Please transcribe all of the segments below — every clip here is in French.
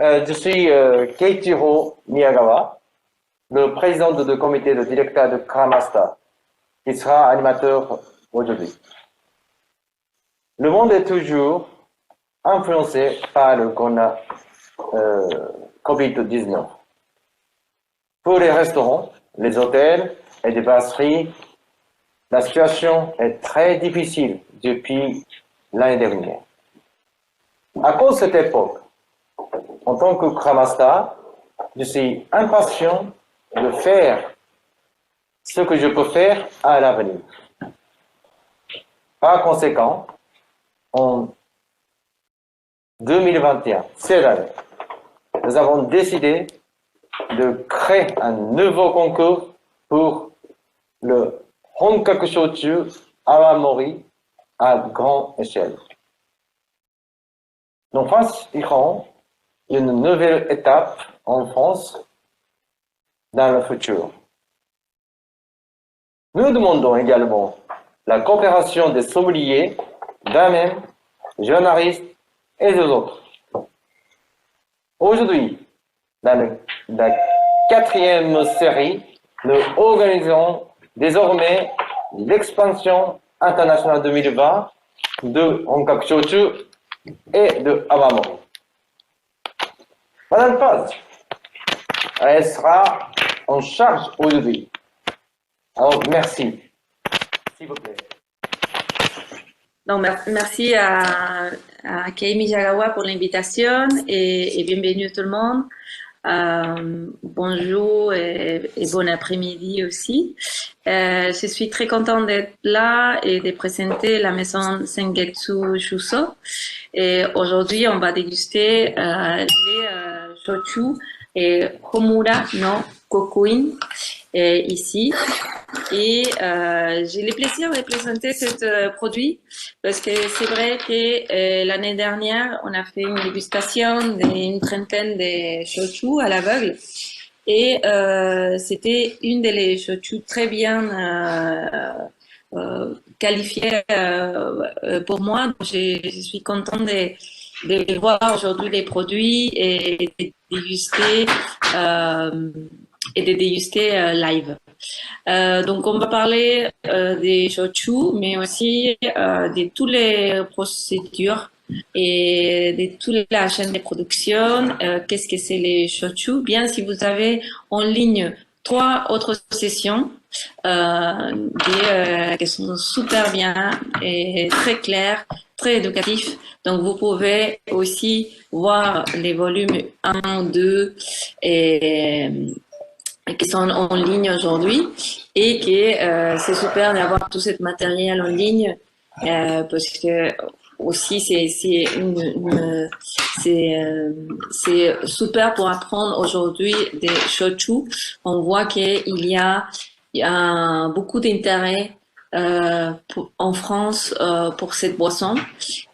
Je suis Keiichiro Miyagawa, le président du comité de directeur de Kramasta, qui sera animateur aujourd'hui. Le monde est toujours influencé par le Covid-19. Pour les restaurants, les hôtels et les brasseries, la situation est très difficile depuis l'année dernière. À cause de cette époque, en tant que Kramasta, je suis impatient de faire ce que je peux faire à l'avenir. Par conséquent, en 2021, cette année, nous avons décidé de créer un nouveau concours pour le Honkaku Shochu Awamori à grande échelle. Nous fasserons une nouvelle étape en France dans le futur. Nous demandons également la coopération des sommeliers, d'eux-mêmes, journalistes et des autres. Aujourd'hui, dans la 4e série, nous organisons désormais l'expansion internationale 2020 de Honkaku Shochu et de Awamori. Madame Paz, elle sera en charge aujourd'hui. Alors, merci. S'il vous plaît. Donc, merci à Kei Miyagawa pour l'invitation et bienvenue tout le monde. Bonjour et bon après-midi aussi. Je suis très contente d'être là et de présenter la maison Sengetsu Shuso. Et aujourd'hui, on va déguster les shochu et Homura no Kokuin ici. Et j'ai le plaisir de présenter ce produit parce que c'est vrai que l'année dernière, on a fait une dégustation d'une trentaine de shochu à l'aveugle et c'était une des shochu très bien qualifiée pour moi. Je suis contente de voir aujourd'hui les produits et de déguster live. Donc, on va parler des shochu, mais aussi de toutes les procédures et de toute la chaîne de production. Qu'est-ce que c'est les shochu? Bien, si vous avez en ligne 3 autres sessions qui sont super bien et très claires, très éducatifs. Donc, vous pouvez aussi voir les volumes 1, 2 et qui sont en ligne aujourd'hui et que c'est super d'avoir tout ce matériel en ligne parce que aussi c'est super pour apprendre aujourd'hui des shochu. On voit qu'il y a beaucoup d'intérêt en France pour cette boisson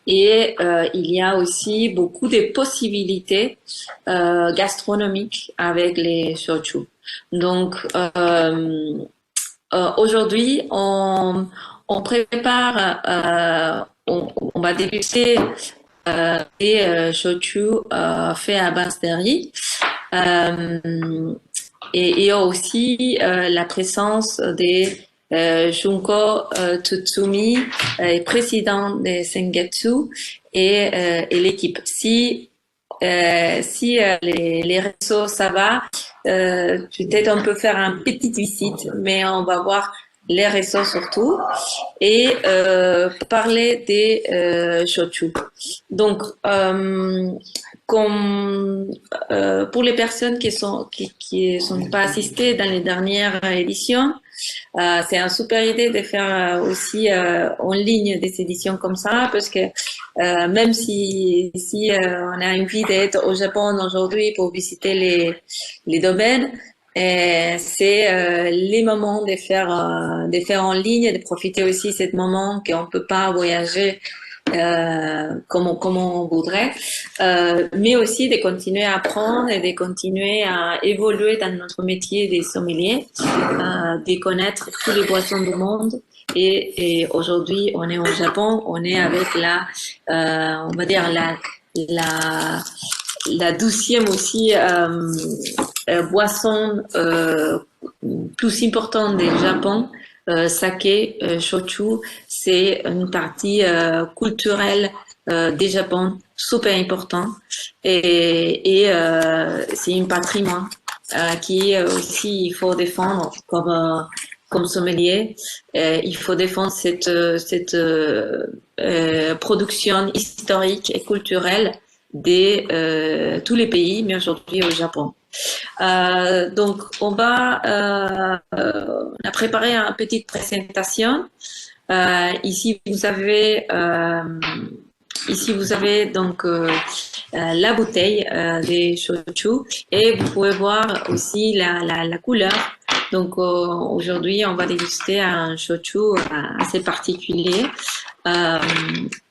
et il y a aussi beaucoup de possibilités gastronomiques avec les shochu. Donc aujourd'hui on prépare on va déguster des shochu faits à base de riz et aussi la présence des Junko Tsutsumi, président de Sengetsu et l'équipe. Si les réseaux ça va, peut-être on peut faire un petit visite, mais on va voir les réseaux surtout et parler des shochu. Donc comme pour les personnes qui sont pas assistées dans les dernières éditions, c'est une super idée de faire aussi en ligne des éditions comme ça parce que même si on a envie d'être au Japon aujourd'hui pour visiter les domaines, c'est les moments de faire en ligne, de profiter aussi de ce moment qu'on peut pas voyager comme on voudrait, mais aussi de continuer à apprendre et de continuer à évoluer dans notre métier des sommeliers, de connaître tous les boissons du monde. Et aujourd'hui, on est au Japon, on est avec on va dire la 12e aussi boisson plus importante du Japon. Saké, shochu, c'est une partie culturelle du Japon super important et c'est un patrimoine qui aussi il faut défendre comme sommelier. Il faut défendre cette production historique et culturelle de tous les pays, mais aujourd'hui au Japon. Donc, on a préparé une petite présentation. Ici, vous avez donc la bouteille des shochu et vous pouvez voir aussi la couleur. Donc, aujourd'hui, on va déguster un shochu assez particulier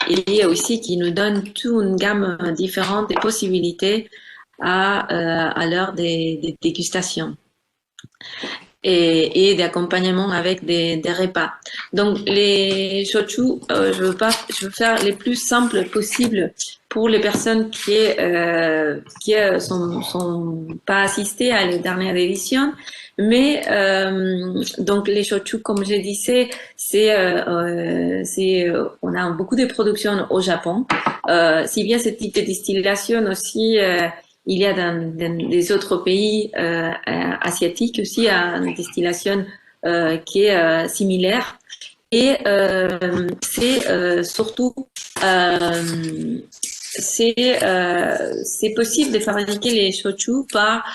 et aussi qui nous donne toute une gamme différente de possibilités à l'heure des dégustations et d'accompagnement avec des repas. Donc les shochu, je veux faire les plus simples possibles pour les personnes qui sont pas assistées à les dernières éditions. Mais donc les shochu, comme je disais, on a beaucoup de productions au Japon. Si bien ce type de distillation aussi il y a dans des autres pays asiatiques aussi une distillation qui est similaire. Et c'est surtout c'est possible de fabriquer les shochu par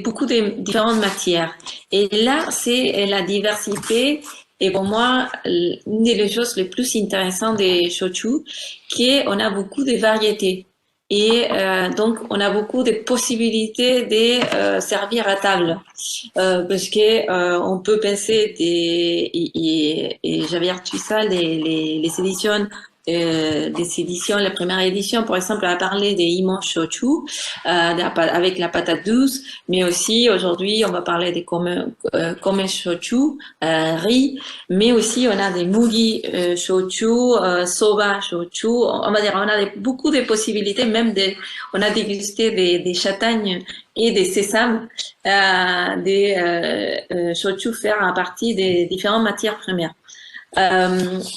beaucoup de différentes matières. Et là, c'est la diversité. Et pour moi, une des choses les plus intéressantes des shochu, qui est on a beaucoup de variétés. Et donc, on a beaucoup de possibilités de servir à table, parce que on peut penser et j'avais reçu ça les éditions. Des éditions, la première édition, par exemple, a parlé des Imo Shochu avec la patate douce, mais aussi aujourd'hui, on va parler des Kome Shochu, riz, mais aussi on a des Mugi Shochu, Soba Shochu, on va dire, on a beaucoup de possibilités, on a dégusté des châtaignes et des sésames, des Shochu faire à partir des différentes matières premières.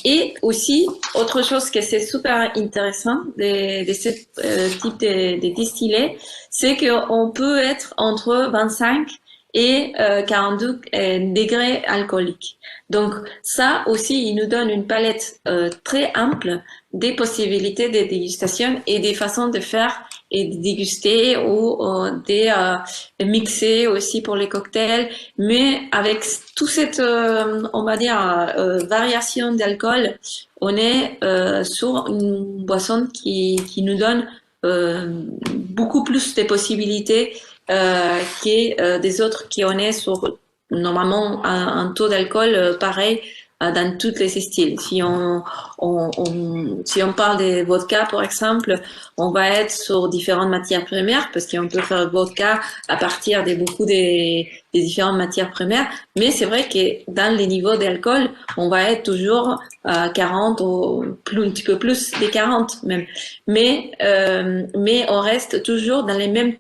Et aussi, autre chose que c'est super intéressant de ce type de distillé, c'est qu'on peut être entre 25 et 42 degrés alcooliques. Donc ça aussi, il nous donne une palette très ample des possibilités de dégustation et des façons de faire et de déguster ou de mixer aussi pour les cocktails, mais avec toute cette, on va dire, variation d'alcool, on est sur une boisson qui nous donne beaucoup plus de possibilités que des autres qui on est sur normalement un taux d'alcool pareil dans tous les styles. Si on parle de vodka, par exemple, on va être sur différentes matières premières parce qu'on peut faire vodka à partir de beaucoup des différentes matières premières. Mais c'est vrai que dans les niveaux d'alcool, on va être toujours à 40 ou un petit peu plus des 40 même. Mais on reste toujours dans la même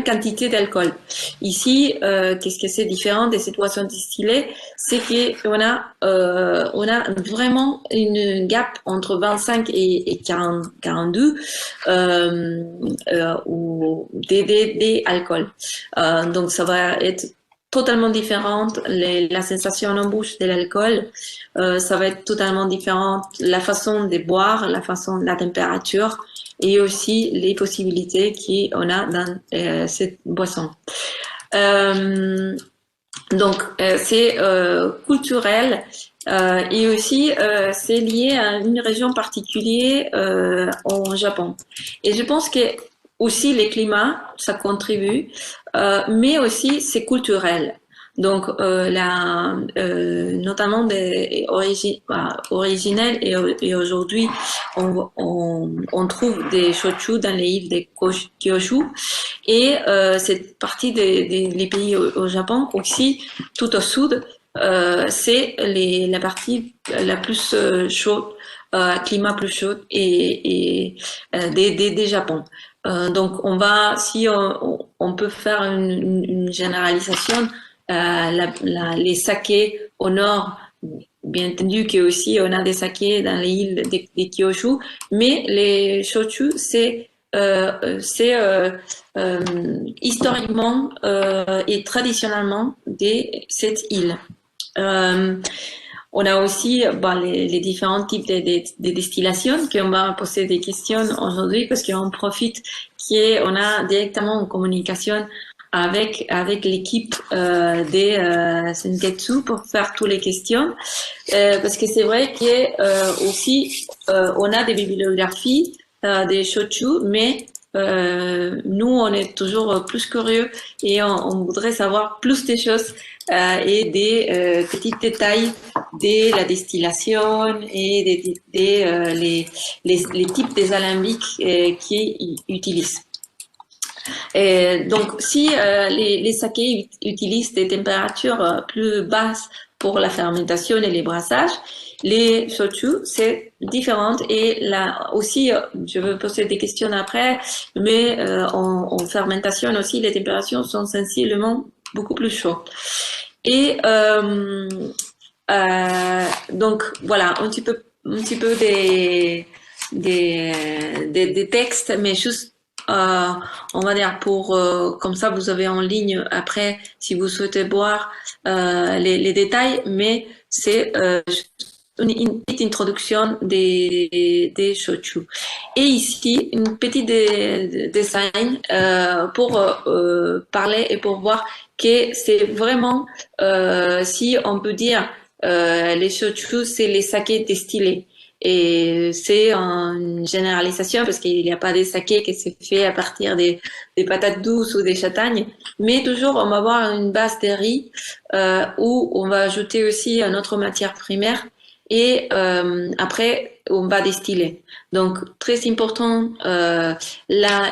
quantité d'alcool. Ici, qu'est-ce que c'est différent de cette boisson distillée, c'est qu'on a vraiment une gap entre 25 et 42 ou des alcools. Donc ça va être totalement différente, la sensation en bouche de l'alcool, ça va être totalement différente, la façon de boire, la température, et aussi les possibilités qu'on a dans cette boisson. Donc, c'est culturel et aussi c'est lié à une région particulière au Japon. Et je pense que aussi les climats, ça contribue, mais aussi c'est culturel. Donc, notamment originels et aujourd'hui, on trouve des shochu dans les îles de Kyushu et cette partie des pays au Japon aussi, tout au sud, c'est la partie la plus chaude, climat plus chaud et des Japon. Donc, si on peut faire une généralisation, les sakés au nord, bien entendu aussi on a des sakés dans les îles des Kyushu, mais les shochu, c'est historiquement et traditionnellement de cette île. On a aussi les différents types de distillations qu'on va poser des questions aujourd'hui parce qu'on profite qu'on a directement en communication avec l'équipe des Sengetsu pour faire toutes les questions. Parce que c'est vrai que aussi on a des bibliographies des shochu, mais nous on est toujours plus curieux et on voudrait savoir plus des choses et des petits détails de la distillation et les types des alambics qu'ils utilisent. Donc, si les sakés utilisent des températures plus basses pour la fermentation et les brassages, les shochu, c'est différent. Et là aussi, je veux poser des questions après, mais en fermentation aussi, les températures sont sensiblement beaucoup plus chaudes. Et donc voilà, un petit peu des textes, mais juste on va dire comme ça vous avez en ligne après si vous souhaitez voir les détails, mais c'est une petite introduction des shochu. Et ici, une petite design pour parler et pour voir que c'est vraiment, si on peut dire, les shochu, c'est les sakés distillés. Et c'est une généralisation parce qu'il n'y a pas des sakés qui se fait à partir des patates douces ou des châtaignes, mais toujours on va avoir une base de riz où on va ajouter aussi une autre matière primaire et après on va distiller. Donc très important la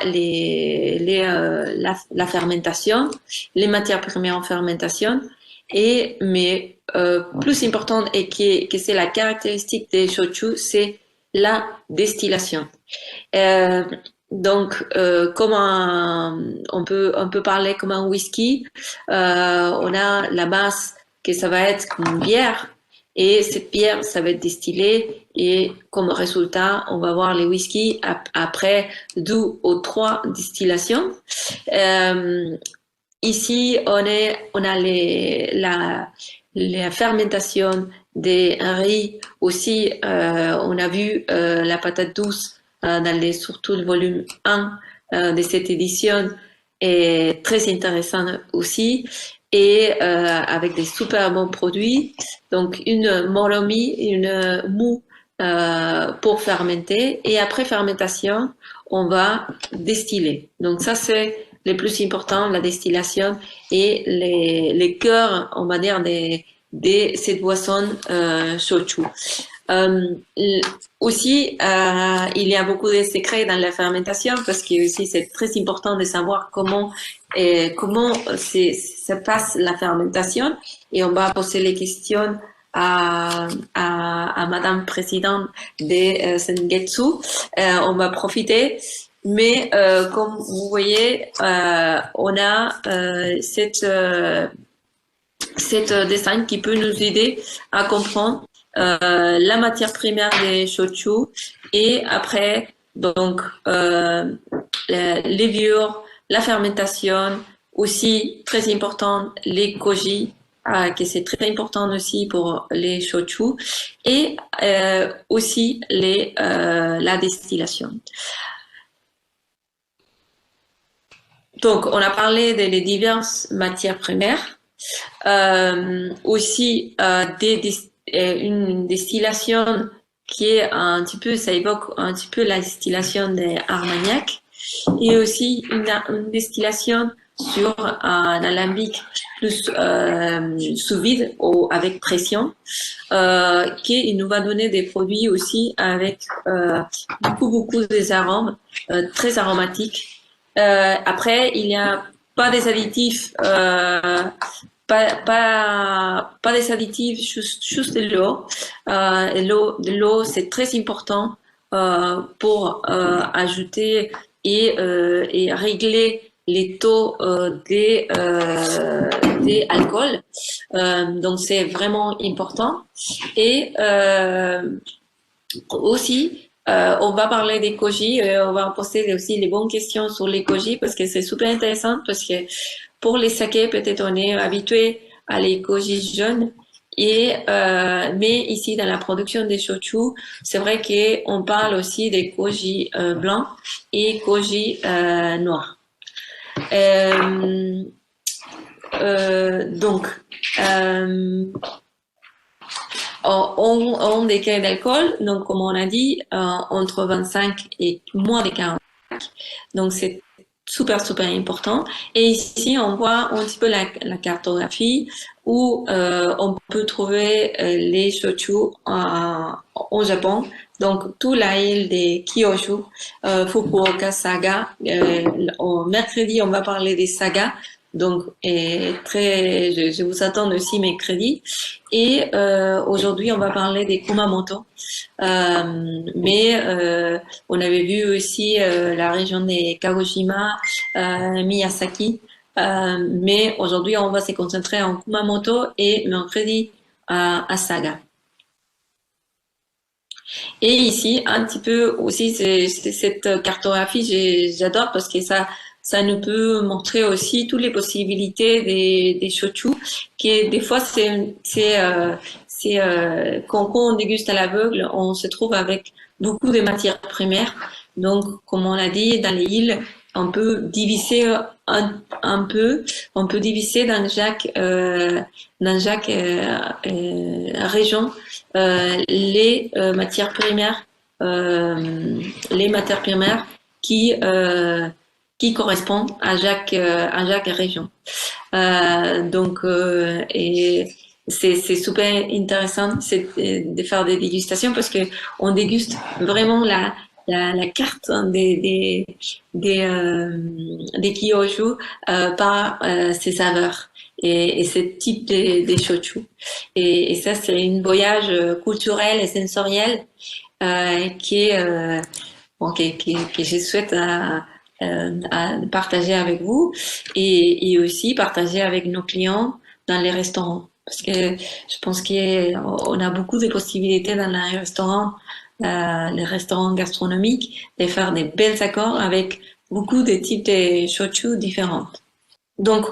fermentation, les matières premières en fermentation mais plus importante et que c'est la caractéristique des shochu, c'est la distillation. Donc, comme on peut parler comme un whisky, on a la base que ça va être une bière et cette bière, ça va être distillée et comme résultat, on va avoir les whisky après 2 ou 3 distillations. Ici, on a la fermentation des riz. Aussi, on a vu la patate douce surtout le volume 1 de cette édition est très intéressant aussi et avec des super bons produits. Donc, une moromi, une moue pour fermenter et après fermentation, on va distiller. Donc, ça, c'est les plus importants, la distillation et les cœurs, on va dire, de cette boisson shochu. Aussi, il y a beaucoup de secrets dans la fermentation parce que aussi c'est très important de savoir comment se passe la fermentation et on va poser les questions à Madame Présidente de Sengetsu. On va profiter. Mais comme vous voyez, on a cette design qui peut nous aider à comprendre la matière primaire des shochu et après donc les levures, la fermentation, aussi très important les koji que c'est très important aussi pour les shochu et aussi la distillation. Donc, on a parlé des diverses matières primaires, aussi une distillation qui est un petit peu, ça évoque un petit peu la distillation des Armagnac, et aussi une distillation sur un alambic plus sous vide ou avec pression, qui nous va donner des produits aussi avec beaucoup des arômes très aromatiques. Après, il n'y a pas des additifs, pas des additifs, juste de l'eau. L'eau, c'est très important pour ajouter et régler les taux des alcools. Donc c'est vraiment important. Et aussi, on va parler des koji, on va poser aussi les bonnes questions sur les koji parce que c'est super intéressant parce que pour les sakés, peut-être on est habitué à les koji jeunes mais ici dans la production des shochu, c'est vrai qu'on parle aussi des koji blancs et koji noirs. Donc, on des cas d'alcool, donc comme on a dit, entre 25 et moins de 40. Donc c'est super important. Et ici on voit un petit peu la cartographie où on peut trouver les shochu au Japon. Donc toute la île des Kyushu, Fukuoka, Saga. Au mercredi on va parler des sagas. Donc, je vous attends aussi mercredi. Et aujourd'hui, on va parler des Kumamoto. Mais on avait vu aussi la région des Kagoshima, Miyazaki. Mais aujourd'hui, on va se concentrer en Kumamoto et mercredi à Saga. Et ici, un petit peu aussi, cette cartographie, j'adore parce que ça nous peut montrer aussi toutes les possibilités des shochu, qui des fois quand on déguste à l'aveugle, on se trouve avec beaucoup de matières premières. Donc, comme on l'a dit, dans les îles, on peut diviser un peu, on peut diviser dans chaque région les matières premières qui correspondent à chaque région. Et c'est super intéressant de faire des dégustations parce que on déguste vraiment la carte des Kyushu par ses saveurs et ce type des shochu. Et ça, c'est un voyage culturel et sensoriel que je souhaite à partager avec vous et aussi partager avec nos clients dans les restaurants. Parce que je pense qu'on a beaucoup de possibilités dans les restaurants gastronomiques de faire des belles accords avec beaucoup de types de shochu différents. Donc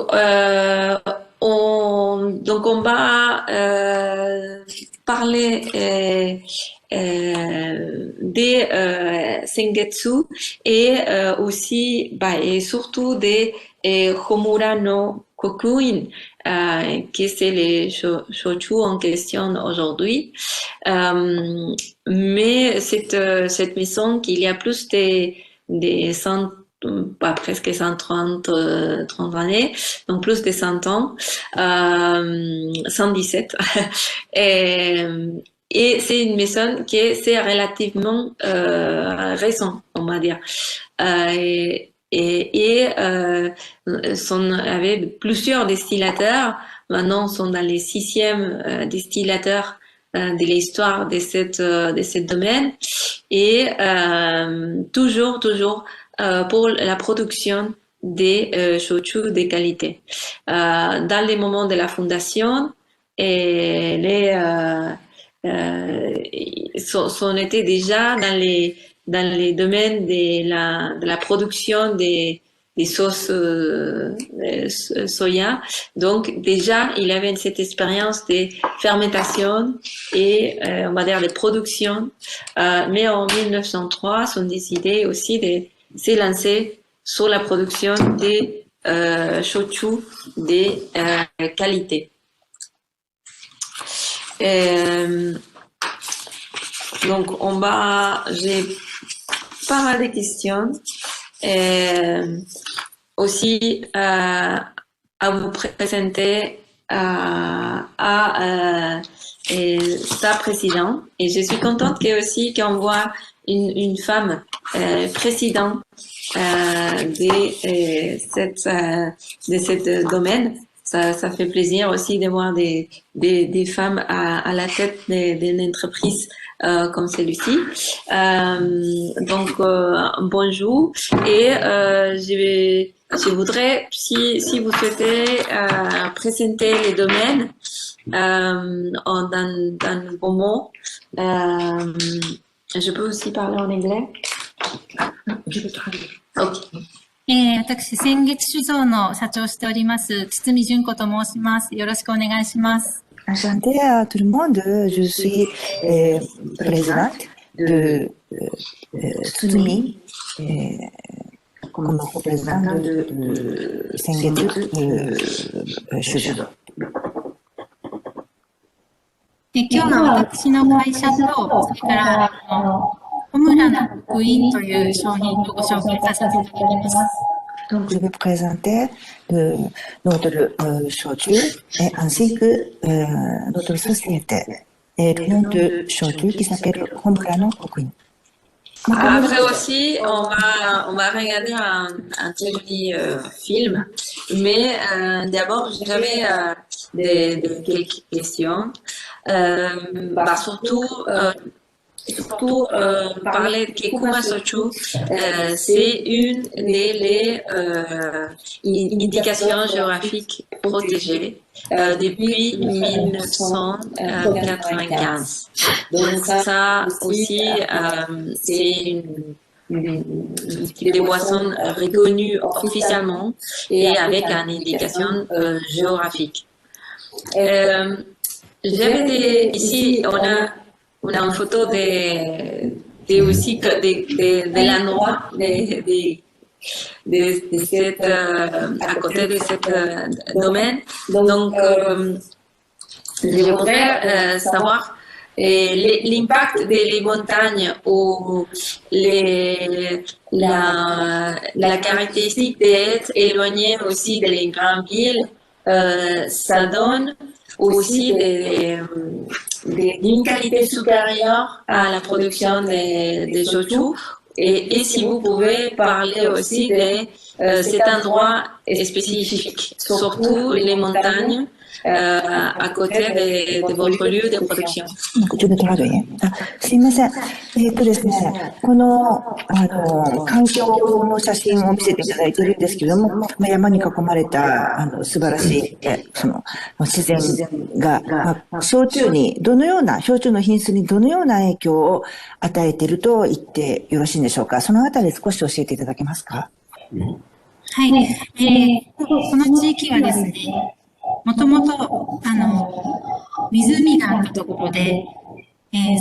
on va parler des sengetsu et aussi et surtout des Homura no Kokuin, que c'est les shochu en question aujourd'hui. Mais cette maison qu'il y a plus des presque 130 30 années, donc plus de 100 ans, 117. Et c'est une maison qui c'est relativement récent, on va dire. Avait plusieurs distillateurs. Maintenant, sont dans les 6e distillateurs de l'histoire de ce domaine. Et toujours pour la production des shochu de qualité. Dans les moments de la fondation, on était déjà dans les domaines de la production des sauces soya. Donc déjà, il avait cette expérience de fermentation et on va dire de production. Mais en 1903, ils ont décidé aussi de se lancer sur la production des shochu de qualité. Donc j'ai pas mal de questions aussi à vous présenter à sa présidente, et je suis contente qu'on voit une femme présidente de ce domaine. ça fait plaisir aussi de voir des femmes à la tête d'une entreprise comme celui-ci. Donc, bonjour. Et je voudrais, si vous souhaitez présenter les domaines dans le bon mot, je peux aussi parler en anglais? OK. 私、先月酒造の社長をしております、堤純子と申します。よろしくお願いします。Enchanté à tout le monde, je suis présidente de Tsumi, comme représentante de Sengetsu Shujo. 今日は私の会社と、それからホムラの福音という商品をご紹介させていただきます。Donc, je vais présenter notre shochu ainsi que notre société et le nom de shochu qui s'appelle Homurano Kokuin. Après aussi, on va regarder un très joli film, mais d'abord j'avais quelques questions, surtout parler de Kekuma Sochu, c'est une des indications géographiques protégées depuis 1995. Donc ça aussi, c'est des boissons reconnues officiellement et avec une indication géographique. Ici, on a une photo de l'endroit à côté de ce domaine. Donc, je voudrais savoir l'impact des montagnes ou la caractéristique d'être éloigné aussi des grandes villes, ça donne aussi d'une qualité supérieure à la production des shochu. Et si vous pouvez parler aussi de cet endroit spécifique, surtout les montagnes à côté de votre lieu de production. すいません。ですね、この、環境の写真を見せていただいているんですけれども、山に囲まれた、素晴らしい、自然が、焼酎の品質にどのような影響を与えていると言ってよろしいんでしょうか。そのあたり少し教えていただけますか。はい。この地域はですね、もともと、湖があるところで、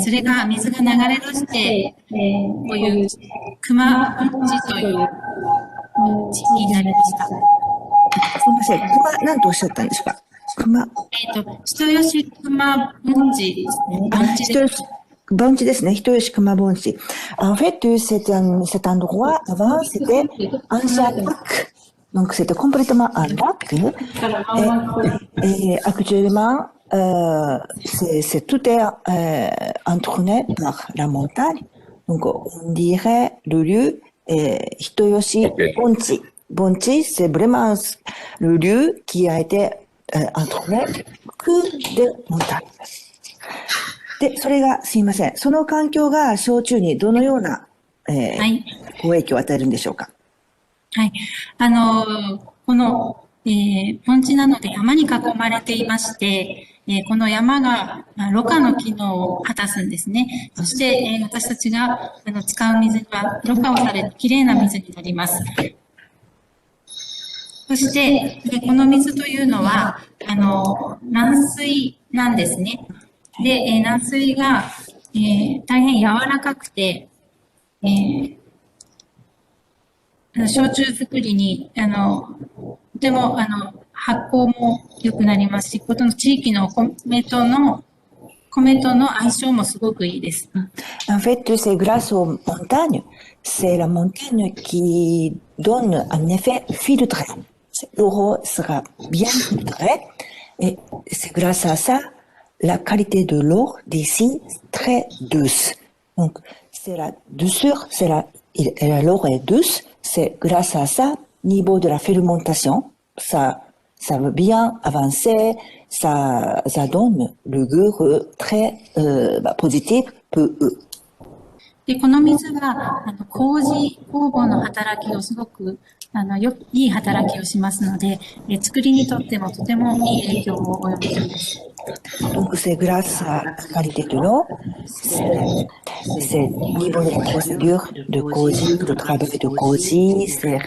それが水が流れ出して、こういう熊盆地という地域になりました。すみません。熊、何とおっしゃったんですか？熊。人吉熊盆地ですね。盆地ですね。人吉熊盆地。En fait, cet endroit, avant, c'était un lac. Donc, c'était complètement un lac. Et actuellement, tout est entouré par la montagne. Donc, on dirait le lieu Hitoyoshi Bonchi. Bonchi, c'est vraiment le lieu qui a été entouré que de montagnes. で、それが、すいません。その環境が焼酎にどのような、ご影響を与えるんでしょうか。はい。この、盆地なので山に囲まれていまして、この山がろ過の機能を果たすんですね。そして、私たちが使う水はろ過をされてきれいな水になります。そして、この水というのは、軟水なんですね。で、軟水が、大変柔らかくて、焼酎作りに、とても、発酵も良くなりますし、この地域の米との相性もすごくいいです。En fait, c'est grâce aux montagnes. C'est la montagne qui donne un effet filtré. L'eau sera bien filtrée. Et c'est grâce à ça, la qualité de l'eau d'ici très douce. Donc, c'est la douceur, l'eau est douce. C'est grâce à ça, niveau de la fermentation, ça ça veut bien avancer, ça donne le goût très positif pour eux. で、この水は、麹酵母の働きをすごく、いい働きをしますので、作りにとってもとてもいい影響を及ぼします。Donc, c'est grâce à la qualité de l'eau, c'est niveau de procédure de Koji, de travail de Koji, c'est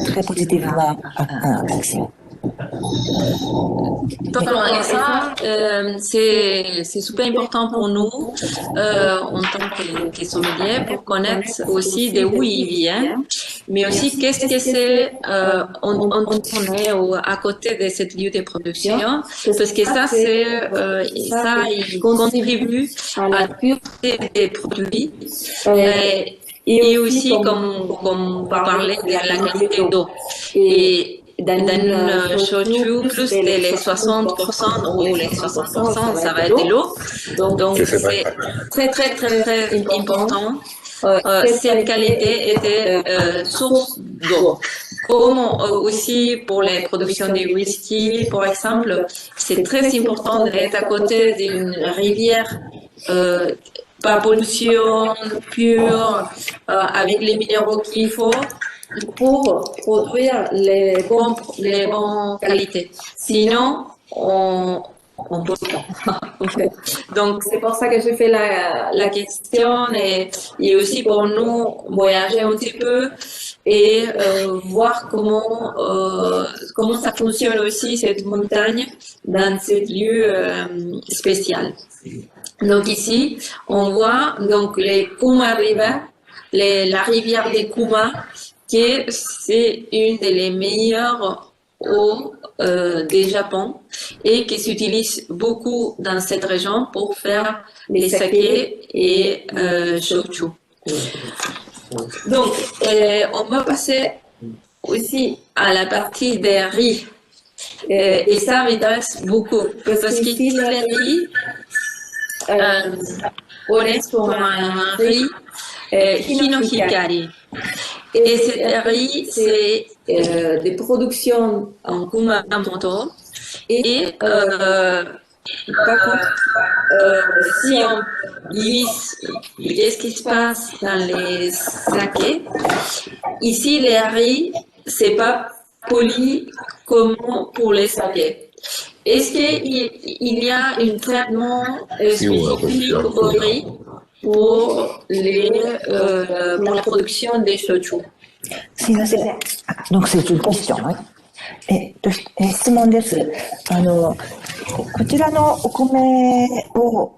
très positivement axé. Totalement. Et ça, c'est super important pour nous en tant que sommelier pour connaître aussi d'où il vient, mais aussi qu'est-ce que c'est on est à côté de cette lieu de production, parce que ça il contribue à la pureté des produits et aussi comme vous parlez de la qualité d'eau. Et dans shochu, plus de les 60% ou les 60%, ça va être de l'eau. Donc, c'est très, très, très, très important. Cette qualité était source d'eau. Comme aussi pour les productions de whisky, par exemple, c'est très important d'être à côté d'une rivière pas pollution, pure, avec les minéraux qu'il faut pour produire les bonnes qualités. Sinon, on peut pas. Donc, c'est pour ça que je fais la question et aussi pour nous voyager un petit peu et voir comment ça fonctionne aussi cette montagne dans ce lieu spécial. Donc ici, on voit donc les Kuma River, la rivière des Kuma, qui c'est une des meilleures eaux du Japon et qui s'utilise beaucoup dans cette région pour faire les sakés et shochu. Donc, on va passer aussi à la partie des riz. Et ça m'intéresse beaucoup parce qu'ici, les riz, on est sur un riz Hinohikari. Et cette riz, c'est des productions en Kumamoto. Et par contre, si on divise qu'est-ce qui se passe dans les sakés, ici les riz, c'est pas poli comme pour les sakés. Est-ce qu'il y a un traitement spécifique au riz pour la production des shochu? すいません。Donc, c'est une question. 質問です。こちらのお米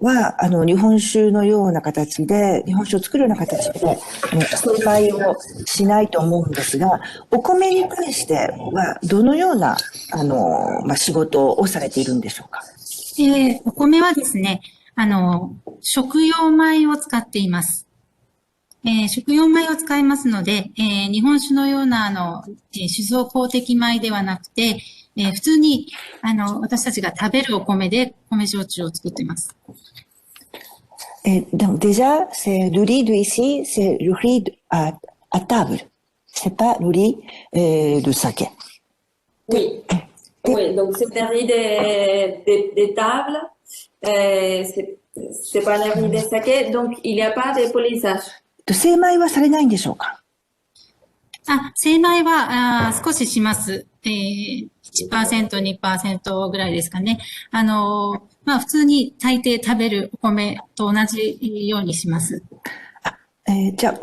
は、日本酒のような形で、日本酒を作るような形で、栽培をしないと思うんですが、お米に対しては、どのような、仕事をされているんでしょうか？お米はですね、食用米を使っています。食用米を使いますので、日本酒のような酒造公的米ではなくて、普通に私たちが食べるお米で米焼酎を作っています。Donc déjà, c'est le riz d'ici, c'est le riz à table. C'est pas le riz de saké. Oui. Oui, donc c'est le riz des tables. C'est pas le riz des sakés, donc il n'y a pas de polissage. 精米はされないんでしょうか？精米は少しします。1%、2% ぐらいですかね。普通に大抵食べるお米と同じようにします。じゃあ、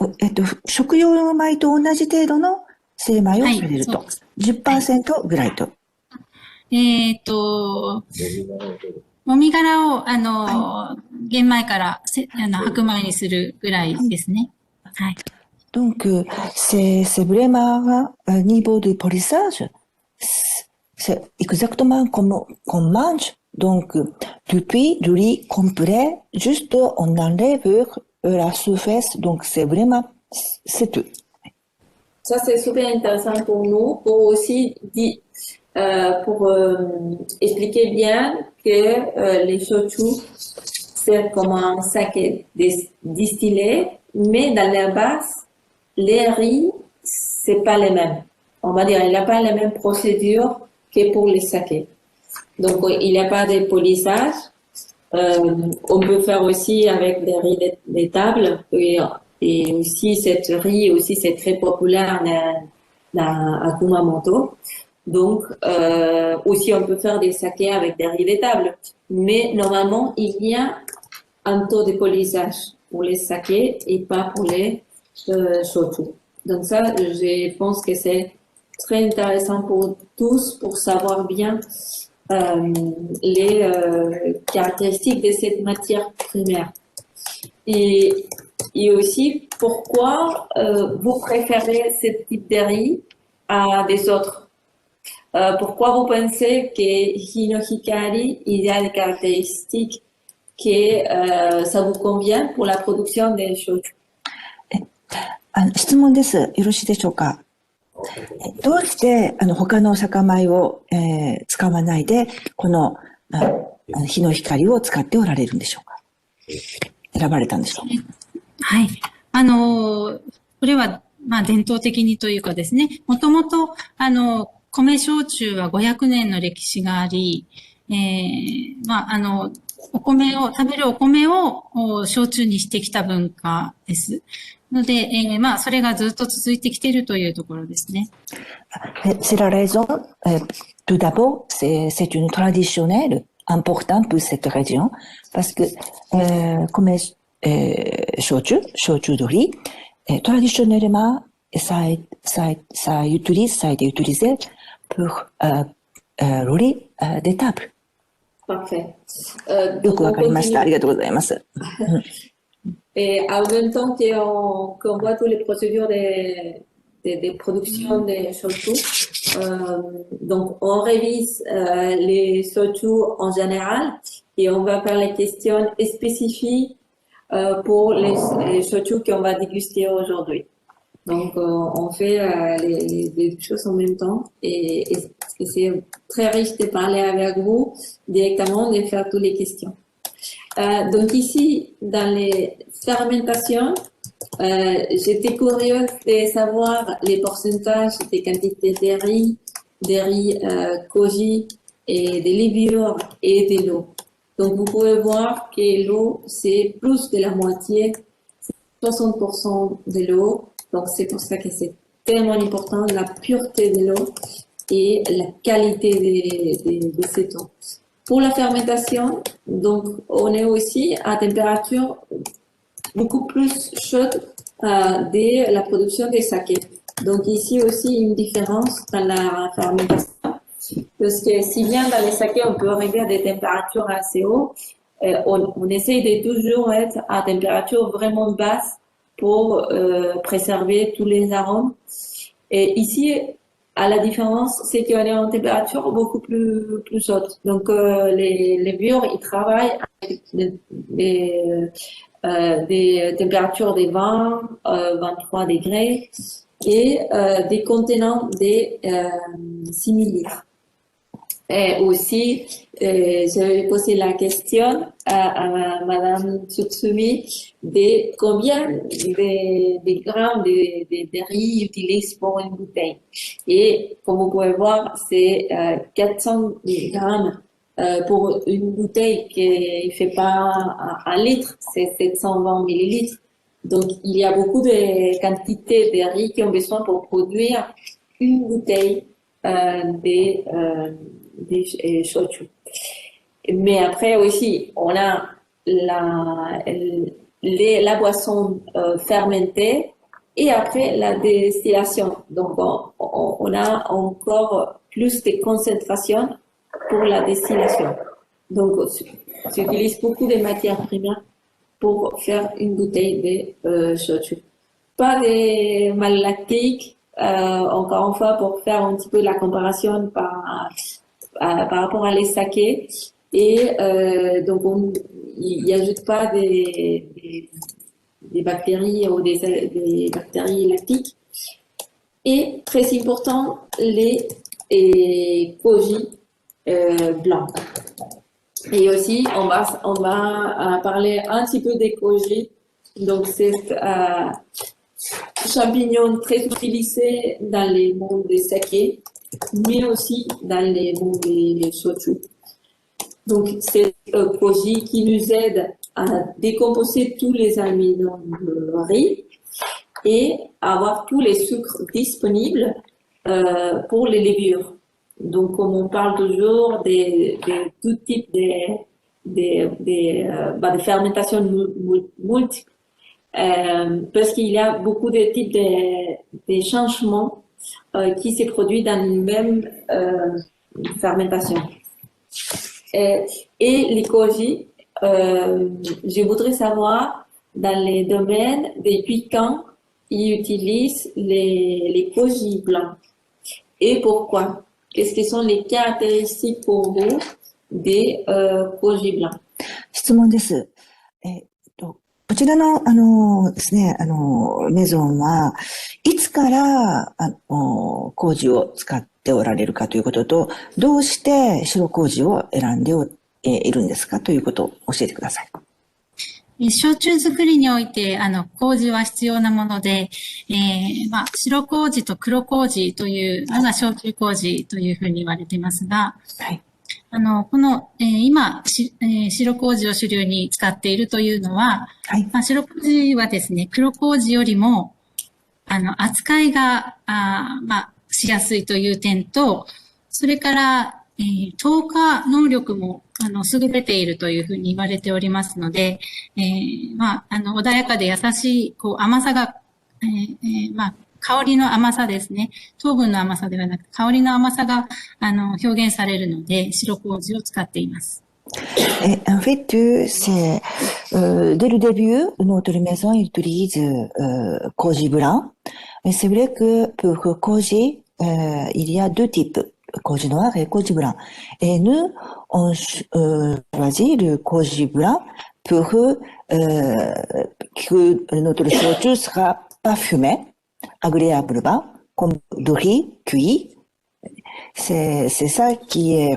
食用米と同じ程度の精米をされると。はい、10% ぐらいと。もみ殻を、玄米から白米にするぐらいですね。はい。Donc, c'est vraiment un niveau de polissage. C'est exactement comme qu'on mange. Donc, depuis du riz complet, juste on enlève la surface. Donc, c'est vraiment, c'est tout. Ça, c'est super intéressant pour nous, pour aussi pour expliquer bien que les shochu, c'est comme un saké distillé, mais dans la base, les riz, c'est pas les mêmes. On va dire, il n'a pas les mêmes procédures que pour les sakés. Donc, il n'y a pas de polissage. On peut faire aussi avec des riz d'étable et aussi cette riz aussi c'est très populaire à Kumamoto. Donc aussi on peut faire des sakés avec des riz d'étable. Mais normalement il y a un taux de polissage pour les sakés et pas pour les shochu. Donc ça je pense que c'est très intéressant pour tous pour savoir bien les caractéristiques de cette matière primaire. Et aussi, pourquoi vous préférez ce type de riz à des autres? Pourquoi vous pensez que Hinohikari, il y a des caractéristiques que ça vous convient pour la production des shochu? 質問です。よろしいでしょうか。どうして他の酒米を、使わないでこの日の光を使っておられるんでしょうか。選ばれたんでしょうか。はい。これは、伝統的にというかですね、もともと、米焼酎は500年の歴史があり、食べるお米を焼酎にしてきた文化です。ので、それがずっと続いてきているというところですね。C'est la raison, tout d'abord, c'est une traditionnelle importante pour cette région, parce que comme shochu de riz, traditionnellement, ça a été utilisé pour le riz d'étable. Parfait. よくわかりました。ありがとうございます。Et en même temps qu'on voit toutes les procédures de production des shochu, donc on révise les shochu en général et on va faire les questions spécifiques pour les shochu qu'on va déguster aujourd'hui. Donc on fait les choses en même temps et c'est très riche de parler avec vous directement, de faire toutes les questions. Donc ici, dans les fermentations, j'étais curieuse de savoir les pourcentages des quantités de riz koji et de levure et de l'eau. Donc vous pouvez voir que l'eau, c'est plus de la moitié, 60% de l'eau. Donc c'est pour ça que c'est tellement important, la pureté de l'eau et la qualité de cette eau. Pour la fermentation, donc on est aussi à température beaucoup plus chaude de la production des sakés. Donc ici aussi une différence dans la fermentation, parce que si bien dans les sakés on peut arriver à des températures assez hautes, on essaye de toujours être à température vraiment basse pour préserver tous les arômes. Et ici, à la différence, c'est qu'on est en température beaucoup plus haute. Donc, les bures, ils travaillent avec des températures de 20, 23 degrés et des contenants de 6000 litres. Et aussi, j'avais posé la question à Madame Tsutsumi de combien de grammes de riz utilise pour une bouteille. Et comme vous pouvez voir, c'est 400 grammes pour une bouteille qui ne fait pas 1 litre, c'est 720 millilitres. Donc, il y a beaucoup de quantités de riz qui ont besoin pour produire une bouteille des shochu. Mais après aussi, on a la boisson fermentée et après la distillation. Donc, on a encore plus de concentration pour la distillation. Donc, j'utilise beaucoup de matières premières pour faire une bouteille de shochu. Pas de malolactique, encore une fois, pour faire un petit peu la comparaison par rapport à les sakés. Et donc, il n'y ajoute pas des bactéries ou des bactéries lactiques. Et très important, les koji blancs. Et aussi, on va parler un petit peu des koji. Donc, c'est champignon très utilisé dans les mondes des sakés. mais aussi dans les shochu. Donc, c'est un koji qui nous aide à décomposer tous les amidons de riz et avoir tous les sucres disponibles pour les levures. Donc, comme on parle toujours de tout type de fermentation multiple, parce qu'il y a beaucoup de types de changements qui se produisent dans une même fermentation. Et les koji, je voudrais savoir dans les domaines depuis quand ils utilisent les koji blancs et pourquoi. Qu'est-ce que sont les caractéristiques pour vous des koji blancs? 質問です。こちらの、ですね、メゾンは、いつから、麹を使っておられるかということと、どうして白麹を選んでいるんですかということを教えてください。焼酎作りにおいて、麹は必要なもので、白麹と黒麹というのが焼酎麹というふうに言われていますが、はい。今、白麹を主流に使っているというのは、はい。白麹はですね、黒麹よりも、扱いが、しやすいという点と、それから、透過能力も、優れているというふうに言われておりますので、穏やかで優しい、甘さが、香りの甘さですね。糖分の甘さではなく、香りの甘さが、表現されるので、白麹を使っています。En fait, c'est dès le début, notre maison utilise koji blanc. Et c'est vrai que pour koji, il y a deux types, koji noir et koji blanc. Et nous, on choisit le koji blanc pour que notre shochu sera parfumé, agréablement, comme du riz cuit. C'est ça qui est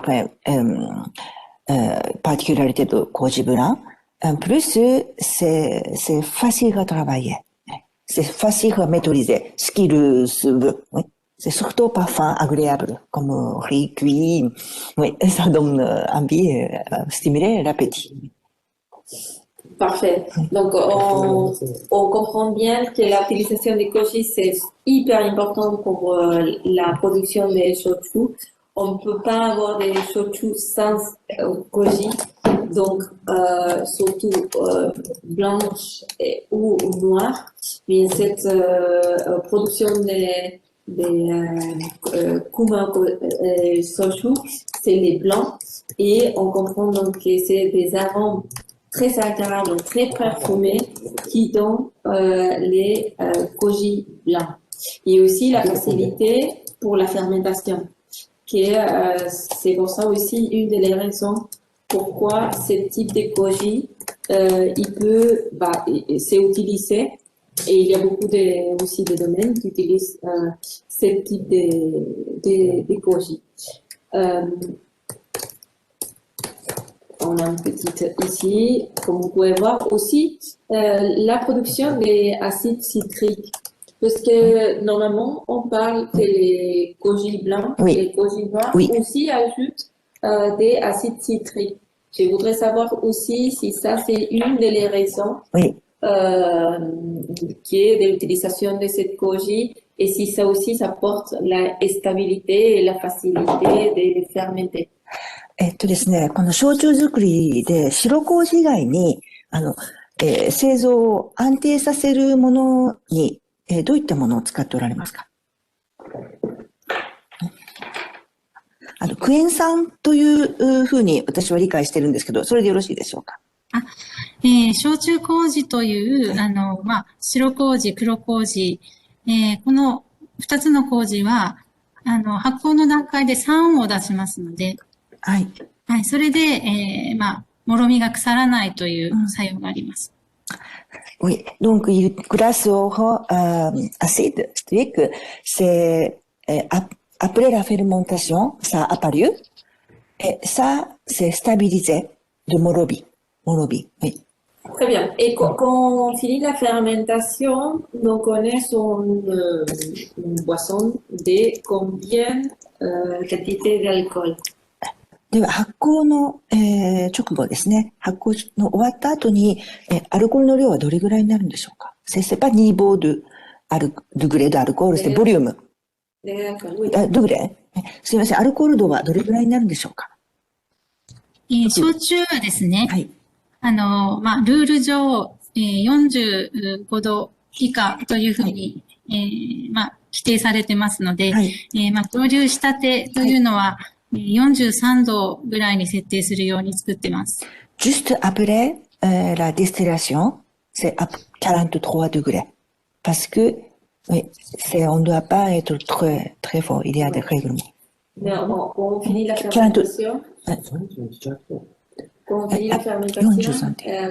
particularité de koji blanc. En plus, c'est facile à travailler. C'est facile à maîtriser ce qu'il veut. Oui. C'est surtout parfum agréable, comme riz cuit. Oui, ça donne envie, stimuler l'appétit. Parfait. Donc, on comprend bien que l'utilisation des koji, c'est hyper important pour la production des shochu. On ne peut pas avoir des shochu sans koji, donc surtout blanche ou noire. Mais cette production des kuma shochu, c'est les blancs, et on comprend donc que c'est des arômes très agréables, très parfumés qui donnent les koji blancs. Et aussi la facilité pour la fermentation. C'est pour ça aussi une des raisons pourquoi ce type de koji c'est utilisé, et il y a beaucoup aussi de domaines qui utilisent ce type de koji. On a une petite ici, comme vous pouvez voir aussi, la production des acides citriques. Parce que normalement, on parle que les koji blancs, oui. Les koji noirs oui. aussi ajoutent des acides citriques. Je voudrais savoir aussi si ça, c'est une des raisons oui. Qui est de l'utilisation de cette koji, et si ça aussi, ça porte la stabilité et la facilité de les fermenter. ですね、この焼酎作りで白麹以外に、製造を安定させるものに、どういったものを使っておられますか？クエン酸というふうに私は理解してるんですけど、それでよろしいでしょうか？焼酎麹という、白麹、黒麹、この二つの麹は、発酵の段階で酸を出しますので、はい。はい。それで、もろみが腐らないという作用があります。Oui. Donc, grâce au acide citrique, c'est après la fermentation, ça a apparu, et ça, c'est stabilisé de morobi. Oui. Très bien. Et quand on finit la fermentation, donc on est sur une boisson de combien quantité d'alcool? では、発酵の、直後ですね。発酵の終わった後に、アルコールの量はどれぐらいになるんでしょうか？ C'est pas niveau de degré d'alcool, c'est volume. ドグレ？すいません、アルコール度はどれぐらいになるんでしょうか？焼酎はですね、はい。ルール上、45度以下というふうに、規定されてますので、はい。蒸留したてというのは、43度ぐらいに設定するように作ってます。Juste après la distillation, c'est à 43 degrés. Parce que, oui, on ne doit pas être très, très fort. Il y a des règlements. Quand on finit la fermentation,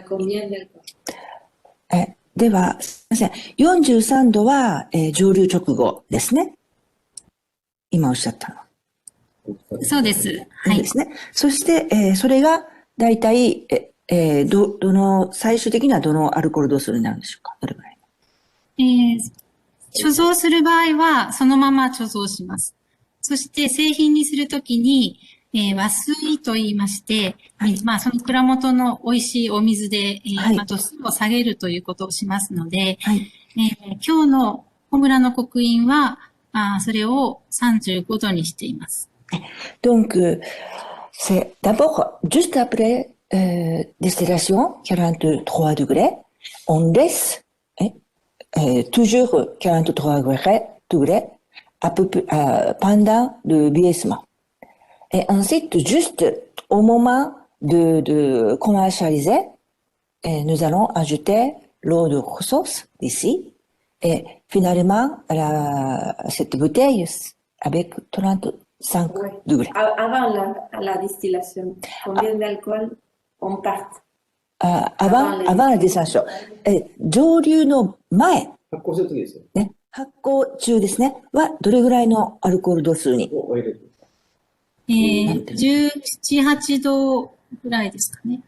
combien d'alcool? では、すみません。43度は、蒸留直後ですね。今おっしゃったの。そうです。はい。ですね。そして、それが、だいたい、最終的にはどのアルコール度数になるんでしょうか？どれぐらい？貯蔵する場合は、そのまま貯蔵します。そして、製品にするときに、和水と言いまして、はい、その蔵元の美味しいお水で、度数を下げるということをしますので、はい、今日の小村の刻印は、それを35度にしています。Donc, c'est d'abord, juste après distillation, 43 degrés, on laisse toujours 43 degrés à peu près, pendant le vieillissement. Et ensuite, juste au moment de commercialiser, nous allons ajouter l'eau de ressources d'ici. Et finalement, cette bouteille avec 35 degrés. Avant la distillation, combien d'alcool on part? avant la distillation. 蒸留の前。発酵するときですよ。ね。発酵中ですね。は、どれぐらいのアルコール度数に17、8度ぐらいですかね。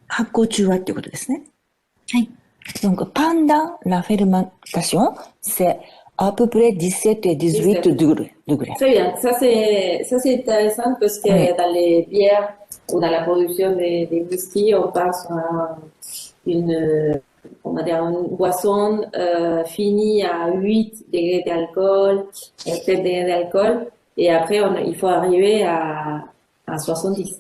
発酵中はっていうことですね。はい。Donc, pendant la fermentation, c'est à peu près 17 et 18 degrés. Très bien. Ça, c'est intéressant parce que dans les bières ou dans la production des whisky, on passe à on va dire une boisson finie à 8 degrés d'alcool, 7 degrés d'alcool, et après, il faut arriver à 70.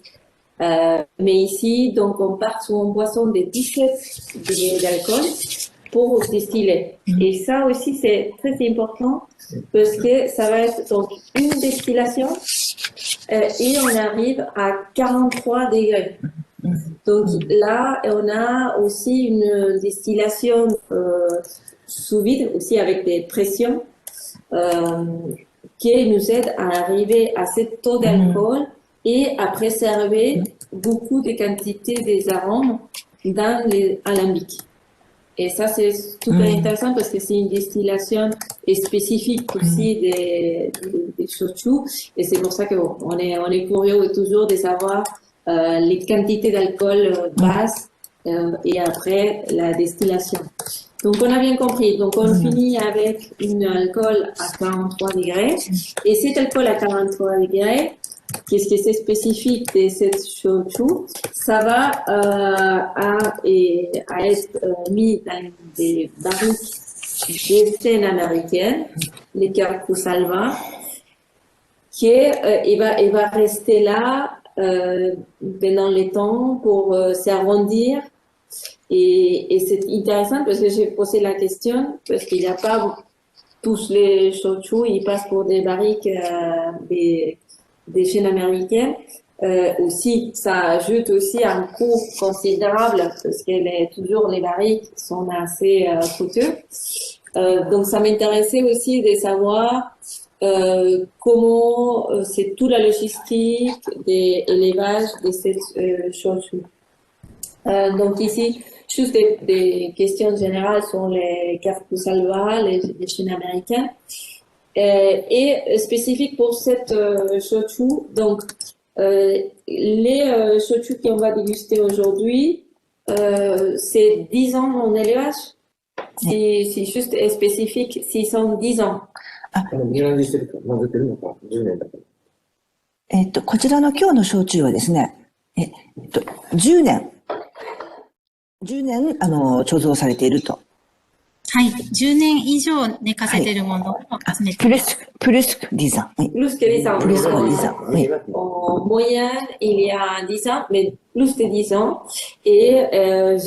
Mais ici, donc, on part sur une boisson de 17 degrés d'alcool pour distiller. Et ça aussi, c'est très important parce que ça va être donc une distillation et on arrive à 43 degrés. Donc là, on a aussi une distillation sous vide, aussi avec des pressions, qui nous aide à arriver à ce taux d'alcool et à préserver beaucoup de quantités des arômes dans les alambics. Et ça, c'est super intéressant parce que c'est une distillation spécifique aussi des shochu. Et c'est pour ça qu'on est curieux toujours de savoir les quantités d'alcool basses et après la distillation. Donc, on a bien compris. Donc, on finit avec une alcool à 43 degrés. Et cet alcool à 43 degrés, qu'est-ce que c'est spécifique de cette shochu? Ça va être mis dans des barriques des scènes américaines, les Kusalva, il va rester là pendant le temps pour s'arrondir. Et c'est intéressant parce que j'ai posé la question, parce qu'il n'y a pas tous les shochu, ils passent pour des barriques des chaînes américaines. Aussi, ça ajoute aussi un coût considérable parce que toujours les barriques sont assez coûteux. Donc, ça m'intéressait aussi de savoir comment c'est toute la logistique d'élevage de cette shochu. Donc ici, juste des questions générales sur les Kusalva, les chaînes américaines. Et spécifique pour cette shochu, donc Les shochu qu'on va déguster aujourd'hui, c'est 10 ans en élevage. C'est juste spécifique, s'ils sont 10 ans. 値上げしてるか、混ぜてるのか、10年だから。こちらの今日の焼酎はですね、10年、貯蔵されていると。はい。10年以上寝かせてるものを集めています。plus que 10 ans. Oui. Plus que 10 ans. Plus que 10 ans. Oui. En moyenne, il y a 10 ans, mais plus de 10 ans. Et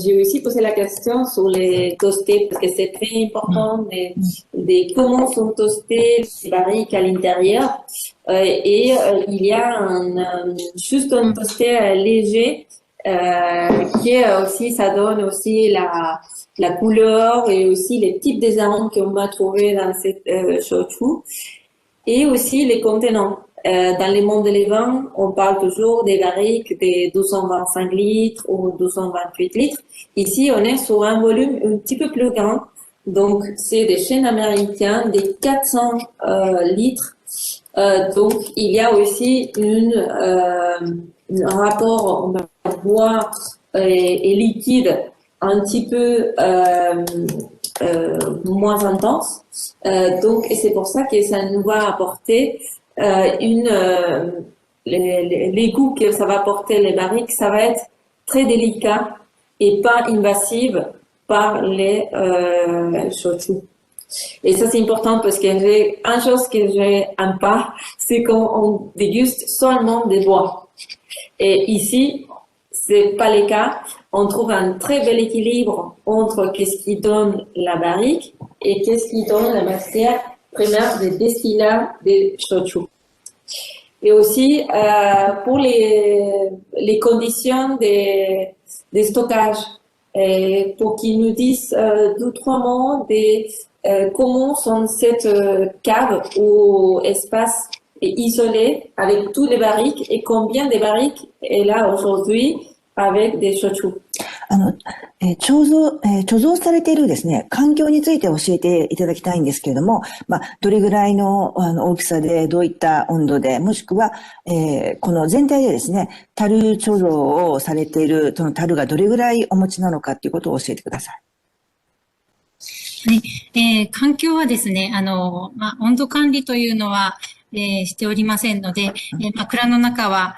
j'ai aussi posé la question sur les toastés, parce que c'est très important de comment sont toastés les barriques à l'intérieur. Il y a juste un toasté léger qui aussi, ça donne aussi la couleur et aussi les types des arômes qu'on va trouver dans cette shochu. Et aussi les contenants. Dans les mondes des vins, on parle toujours des barriques de 225 litres ou 228 litres. Ici, on est sur un volume un petit peu plus grand. Donc, c'est des chênes américains, des 400 litres. Donc, il y a aussi un rapport bois et liquide un petit peu moins intense. Donc, et c'est pour ça que ça nous va apporter les goûts que ça va apporter les barriques, ça va être très délicat et pas invasive par les shochu. Et ça, c'est important parce que une chose que j'aime pas, c'est qu'on déguste seulement des bois. Et ici, c'est pas le cas. On trouve un très bel équilibre entre qu'est-ce qui donne la barrique et qu'est-ce qui donne la matière première des destillats des shochu. Et aussi, pour les conditions de stockage, et pour qu'ils nous disent deux, trois mots comment sont cette cave ou espace isolé avec tous les barriques et combien de barriques est là aujourd'hui avec des shochu. 貯蔵されているですね、環境について教えていただきたいんですけれども、どれぐらいの大きさで、どういった温度で、もしくは、この全体でですね、樽貯蔵をされている、その樽がどれぐらいお持ちなのかということを教えてください。はい。環境はですね、温度管理というのは、しておりませんので、蔵の中は、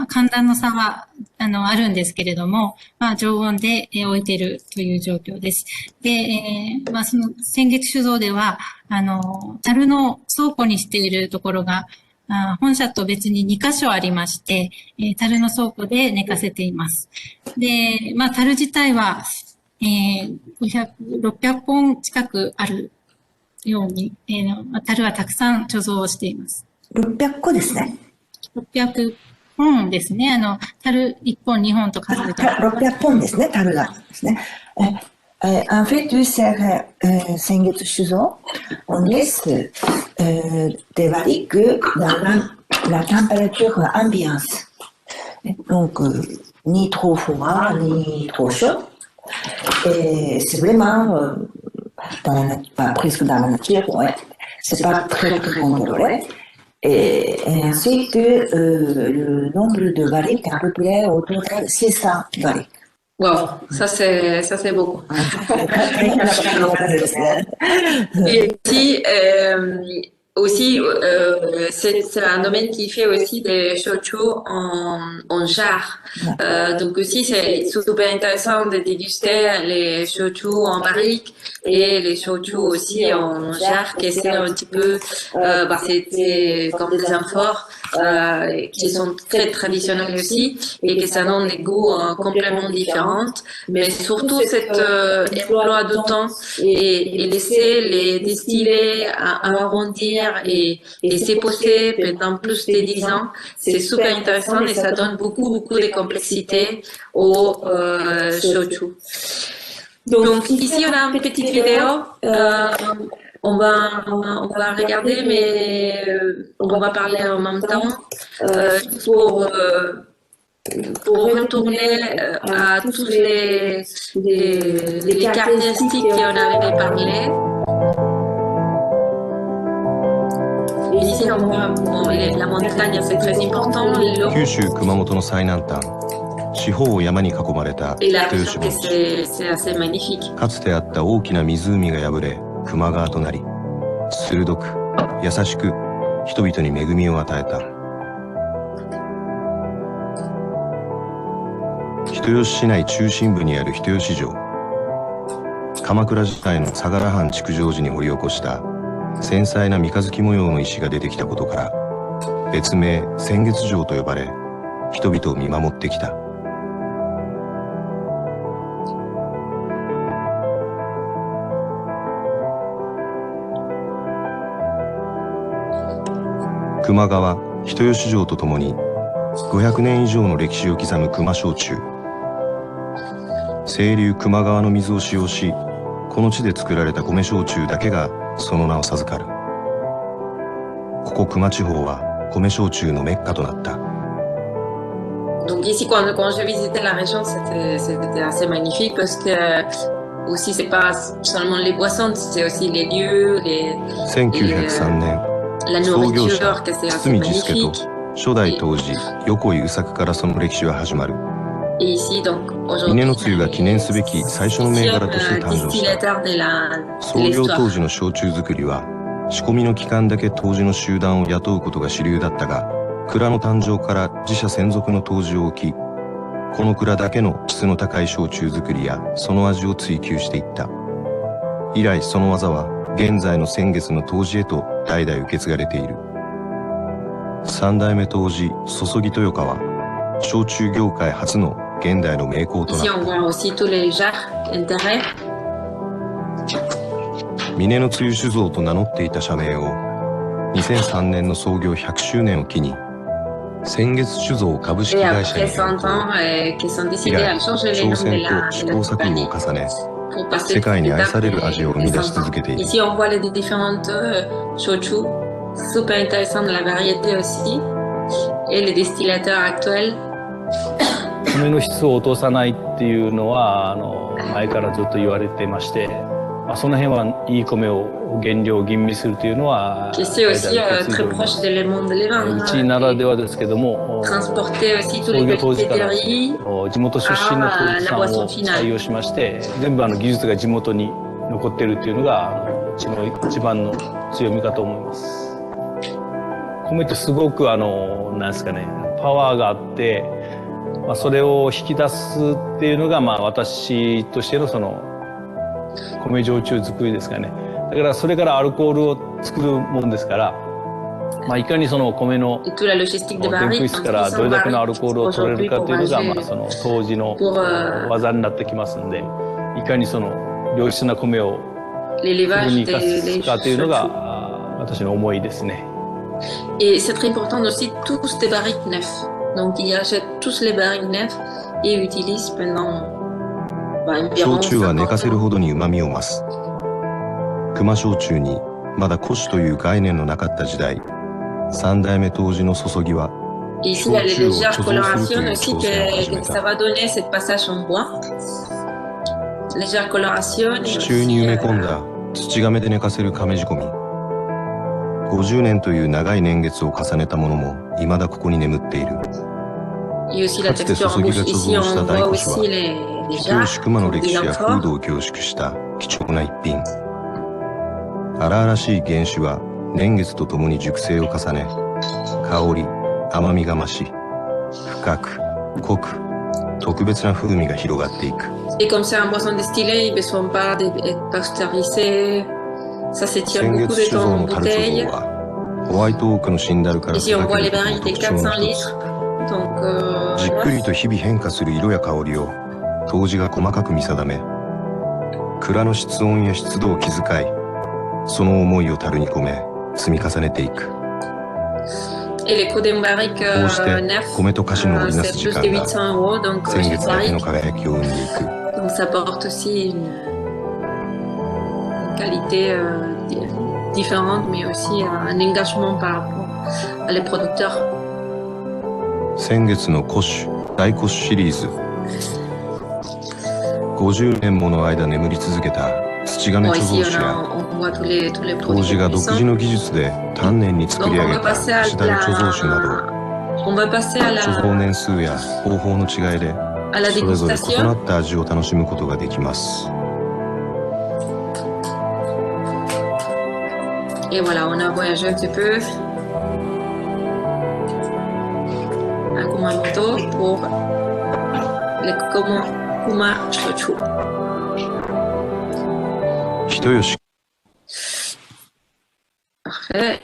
寒暖の差は、あるんですけれども、常温で置いているという状況です。で、その先月酒造では、樽の倉庫にしているところが、本社と別に2カ所ありまして、樽の倉庫で寝かせています。で、樽自体は、600本近くあるように、樽はたくさん貯蔵をしています。600個ですね。600本ですね。樽1本、2本と数えて600本ですね、樽がですね。En fait,先月酒造, on laisse des barriques dans la température ambiance. Donc, ni trop froid, ni trop chaud. Et c'est vraiment presque dans la nature, ouais. C'est pas très contrôlé. Et ensuite, le nombre de barriques à peu près autour de 600 barriques. Wow, ça c'est beaucoup. Et aussi, c'est un domaine qui fait aussi des shochu en jarre. Donc aussi, c'est super intéressant de déguster les shochu en barrique et les shochu aussi en jarre, qui c'est un petit peu, c'est comme des amphores qui sont très traditionnels aussi et que ça donne des goûts complètement différents. Mais surtout, cet emploi de temps et laisser les distiller arrondir et s'épousser pendant plus de 10 ans, c'est super intéressant et ça donne beaucoup de complexité au shochu. Donc ici on a une petite vidéo, on va regarder mais on va parler en même temps pour retourner à tous les caractéristiques qu'on avait parlé. Et ici, on voit la montagne, c'est très important. L'eau 九州熊本の最南端、四方を山に囲まれた et la 人 rivière, 吉盆地。 c'est assez magnifique. かつてあった大きな湖が破れ球磨川となり、鋭く優しく人々に恵みを与えた。人吉市内中心部にある人吉城。鎌倉時代の相良藩築城時に掘り起こした繊細な三日月模様の石が出てきたことから別名仙月城と呼ばれ、人々を見守ってきた。球磨川、人吉城とともに500年以上の歴史を刻む球磨焼酎。清流球磨川の水を使用し、この地で作られた米焼酎だけがその名を授かる。ここ球磨地方は米焼酎のメッカとなった。 Donc ici, quand je visitais la région, c'était assez magnifique parce que aussi, c'est pas seulement les boissons, c'est aussi les lieux, 1903年、 la 創業者 nourriture, que c'est assez 堤治助と magnifique. 初代当時横井宇作からその歴史は始まる。 Et ici, donc, 峰 aujourd'hui, のつゆが記念すべき最初の銘柄として誕生した。 distillateur de 創業 l'histoire. 当時の焼酎作りは仕込みの期間だけ杜氏の集団を雇うことが主流だったが、蔵の誕生から自社専属の杜氏を置き、この蔵だけの質の高い焼酎作りやその味を追求していった。以来その技は現在の先月の杜氏へと代々受け継がれている。三代目杜氏注ぎ豊川は焼酎業界初の現代の名工となっ Ici, on た。 voit aussi tous les jarres intérêts. 峰のつゆ酒造と名乗っていた社名を2003年の創業100周年を機に仙月酒造株式 Et 会社 après に変 100 更。 ans, qu'ils sont 以 décidés 来 à changer 挑 les noms de 戦 la と試行錯誤 compagnie を重ね、 pour passer 世界に愛 l'étape される味を生み出し des 続けている。 Ici, on voit les différentes shochu, super intéressant de la variété aussi, et les distillateurs actuels. 米の質を落とさないっていうのは前からずっと言われてまして、その辺はいい米を原料吟味するというのは Qui c'est aussi très proche de l'élément de l'évin. うちならではですけども、 Transporter aussi tous 創 les 業当時から patisseries. 地元出身の陶器さんを採用しまして、全部技術が地元に残っているっていうのがうちの一番の強みかと思います。米ってすごくなんですかね、パワーがあって、それを引き出すっていうのが私としてのその米焼酎作りですかね。だからそれからアルコールを作るもんですから、いかにその米の Et toute la logistique des でんぷん barriques. 質からどれだけのアルコールを取れるかというのがその当時の pour 技になってきますんで、いかにその良質な米を l'élevage フルに生か des すかというのが shochu. 私の思いですね。 Et c'est très important aussi tous des barriques neufs. Donc ils achètent tous les barriques neufs et utilisent pendant 焼 environ 酎は寝 50 かせる ans. ほどに旨味を増す。熊焼酎にまだ古酒という概念のなかった時代、三代目杜氏の注ぎは Et ici, il y a les Shochu, légères Shochu, colorations Shochu, aussi Shochu, que ça va donner cette passage en bois. Légère coloration. et 地中に aussi, 埋め込んだ土亀で寝かせる亀仕込み。50年という長い年月を重ねたものも未だここに眠っている。 et aussi la かつて texture en 注ぎ bouche. が貯 Ici, 蔵した on 大 voit 古酒 aussi は les 人 jarres 吉熊の歴 des 史や風 amphores. 土を凝縮した貴重な一品。荒々しい原酒は年月とともに熟成を重ね、香り、甘みが増し、深く、濃く、特別な風味が広がっていく。 Et comme c'est un boisson distillé, il ne besoin pas d'être pasteurisé. Ça s'étire 先 beaucoup 月 de 酒造 temps en の樽貯 bouteille. 蔵はホワイトオークのシンダルから Ici, on 育 voit て les ること barriques の des 特徴の 400 一つ。 litres. Donc, じっくりと日々変化する色や香りを杜氏が細かく見定め、蔵の室温や湿度を気遣い、その思いを樽に込め積み重ねていく。 et les coûts d'une barrique こうして neuf, 米と菓子の織りなす c'est 時 plus 間 de が800 euros. Donc, 先 chaque 月だけの barrique. 輝きを生んでいく。 Donc, ça apporte aussi une qualité différente, mais aussi un engagement par rapport à les producteurs. 先月の古酒大古酒シリーズ。50年もの間眠り続けた土亀 Bon, 貯 ici, 蔵酒や on voit tous les 杜 produits 氏が独自 puissants. の技術で丹念に作り上げたシダル貯蔵酒など、 On va passer à 貯蔵年数や方法の違いで la それぞれ異 dégustation. なった味を楽しむことができます。 Et voilà, on a voyagé un petit peu à Kumamoto pour les Kuma Shochu. 人吉 Parfait.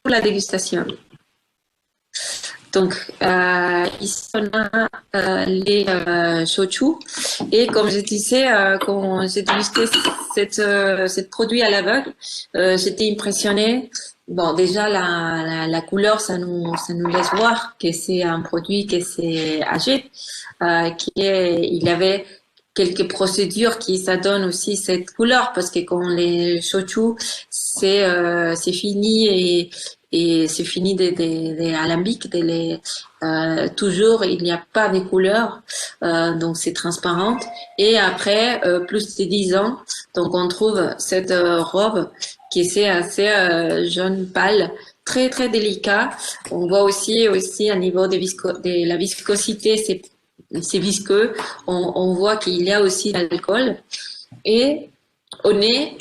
Pour la dégustation. Donc, ici, on a les shochu. Et comme je disais, quand j'ai dégusté cette produit à l'aveugle, j'étais impressionnée. Bon, déjà, la couleur, ça nous laisse voir que c'est un produit qui est âgé, il avait quelques procédures qui ça donne aussi cette couleur, parce que quand les shochu, c'est fini et c'est fini des alambics, toujours il n'y a pas de couleur, donc c'est transparente. Et après plus de 10 ans, donc on trouve cette robe qui est assez jaune pâle, très très délicat. On voit aussi à niveau de la viscosité, c'est visqueux. On voit qu'il y a aussi de l'alcool. Et au nez,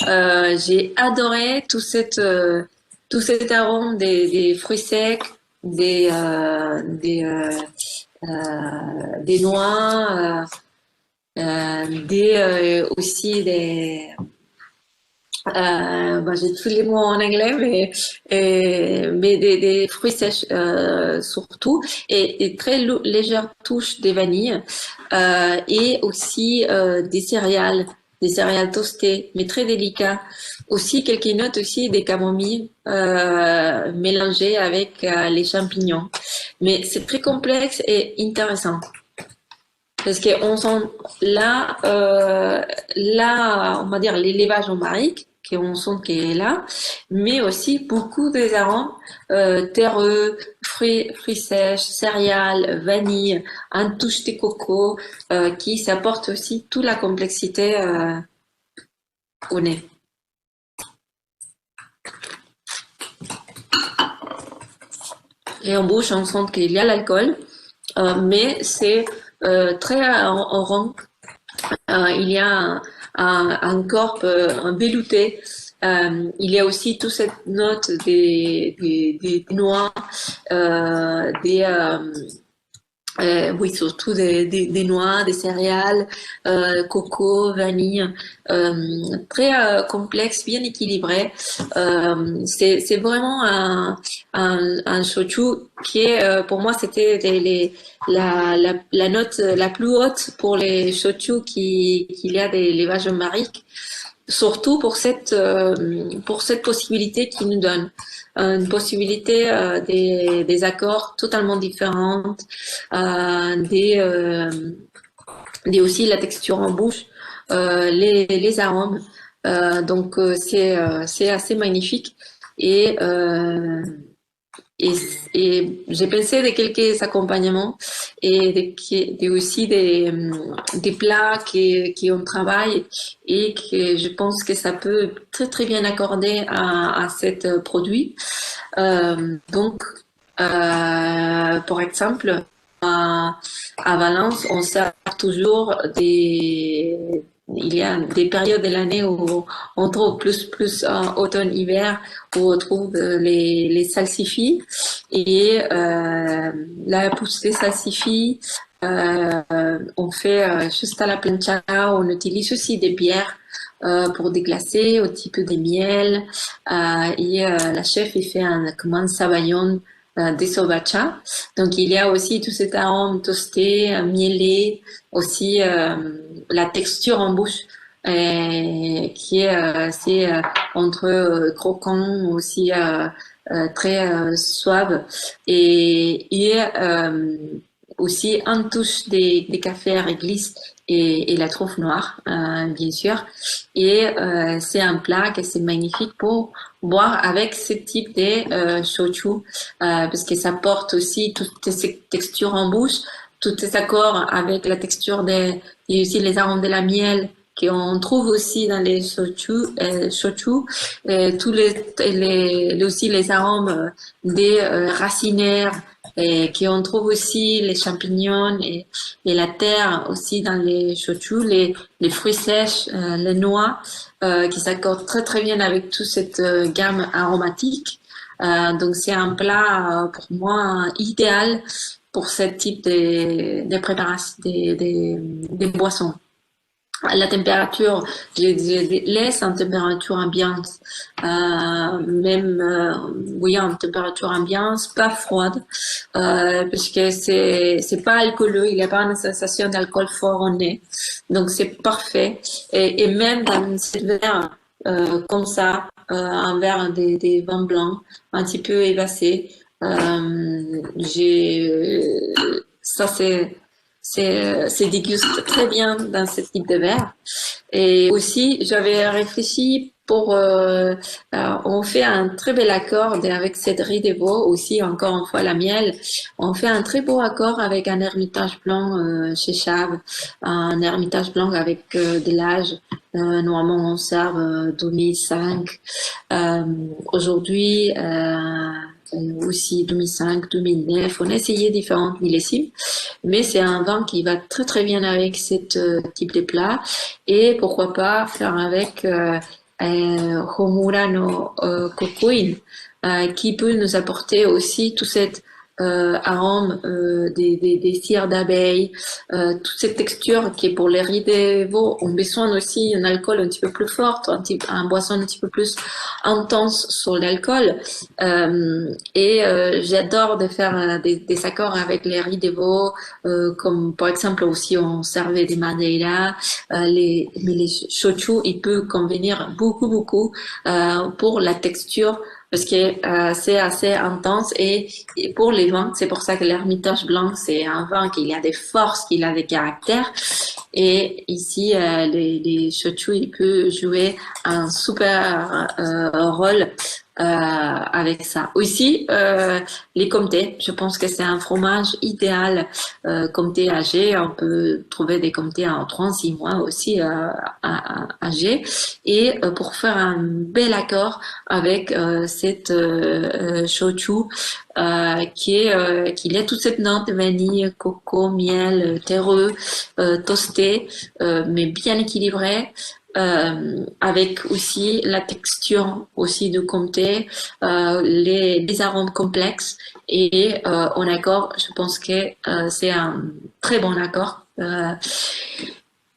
j'ai adoré tout cet arôme des fruits secs, des noix, aussi des j'ai tous les mots en anglais, mais des fruits sèches surtout, et très légère touche de vanille, et aussi des céréales toastées, mais très délicats. Aussi quelques notes aussi des camomilles mélangées avec les champignons. Mais c'est très complexe et intéressant. Parce qu'on sent là, on va dire l'élevage en barrique, qu'on sent qu'il est là, mais aussi beaucoup des arômes terreux, fruits sèches, céréales, vanille, un touche de coco, qui s'apporte aussi toute la complexité au nez. Et en bouche, on sent qu'il y a l'alcool, mais c'est très orange. Il y a un corps un velouté. Il y a aussi toute cette note des noix, oui, surtout des noix, des céréales, coco, vanille, très complexe, bien équilibré. C'est vraiment un shochu qui est, pour moi, c'était la note la plus haute pour les shochu qu'il y a des lévages en barrique. Surtout pour cette possibilité qu'il nous donne, une possibilité des accords totalement différentes, aussi la texture en bouche, les arômes. Donc c'est assez magnifique et j'ai pensé de quelques accompagnements et aussi des plats qui on travaille et que je pense que ça peut très très bien accorder à cet produit. Donc, pour exemple, à Valence, on sert toujours il y a des périodes de l'année où on trouve plus automne-hiver, où on trouve les salsifis et la pousse des salsifis. On fait juste à la plancha, on utilise aussi des bières pour déglacer, au type des miels. Et la chef il fait un sabayon de sobacha. Donc il y a aussi tout cet arôme toasté, mielé, aussi la texture en bouche qui est assez entre croquant aussi très suave et aussi un touche des cafés à réglisse et la truffe noire, bien sûr. Et c'est un plat que c'est magnifique pour boire avec ce type de shochu, parce que ça porte aussi toutes ces textures en bouche, tous ces accords avec la texture et aussi les arômes de la miel qu'on trouve aussi dans les shochu, aussi les arômes des racinaires, et qu'on trouve aussi les champignons et la terre aussi dans les shochu, les fruits sèches, les noix, qui s'accordent très très bien avec toute cette gamme aromatique. Donc c'est un plat pour moi idéal pour ce type de préparation des boissons. La température, je laisse en température ambiante, oui, en température ambiante, pas froide, puisque c'est pas alcooleux, il n'y a pas une sensation d'alcool fort au nez, donc c'est parfait. Et même dans ce verre comme ça, un verre des vins blancs, un petit peu évasé, ça c'est déguste très bien dans ce type de verre. Et aussi, j'avais réfléchi pour, on fait un très bel accord avec cette riz de veau, aussi encore une fois la miel. On fait un très beau accord avec un ermitage blanc chez Chave, un ermitage blanc avec de l'âge. Normalement, on sert 2005. Aujourd'hui, aussi 2005, 2009, on a essayé différentes millésimes, mais c'est un vin qui va très très bien avec ce type de plat, et pourquoi pas faire avec Homura no Kokuin, qui peut nous apporter aussi tout cet arôme des cires d'abeilles, toute cette texture qui est pour les riz de veau. On a besoin aussi d'un alcool un petit peu plus fort, un boisson un petit peu plus intense sur l'alcool. J'adore de faire des accords avec les riz de veau, comme par exemple aussi on servait des madeira, mais les shochu, il peut convenir beaucoup pour la texture, parce que c'est assez intense, et pour les vins, c'est pour ça que l'Ermitage blanc, c'est un vin qui a des forces, qui a des caractères, et ici les shochu, il peut jouer un super rôle avec ça. Aussi, les comtés, je pense que c'est un fromage idéal, comté âgé. On peut trouver des comtés en 3-6 mois aussi âgés, et pour faire un bel accord avec cette shochu, qui a toute cette note de vanille, coco, miel, terreux, toasté, mais bien équilibré. Avec aussi la texture aussi de comté, les arômes complexes, et en accord, je pense que c'est un très bon accord.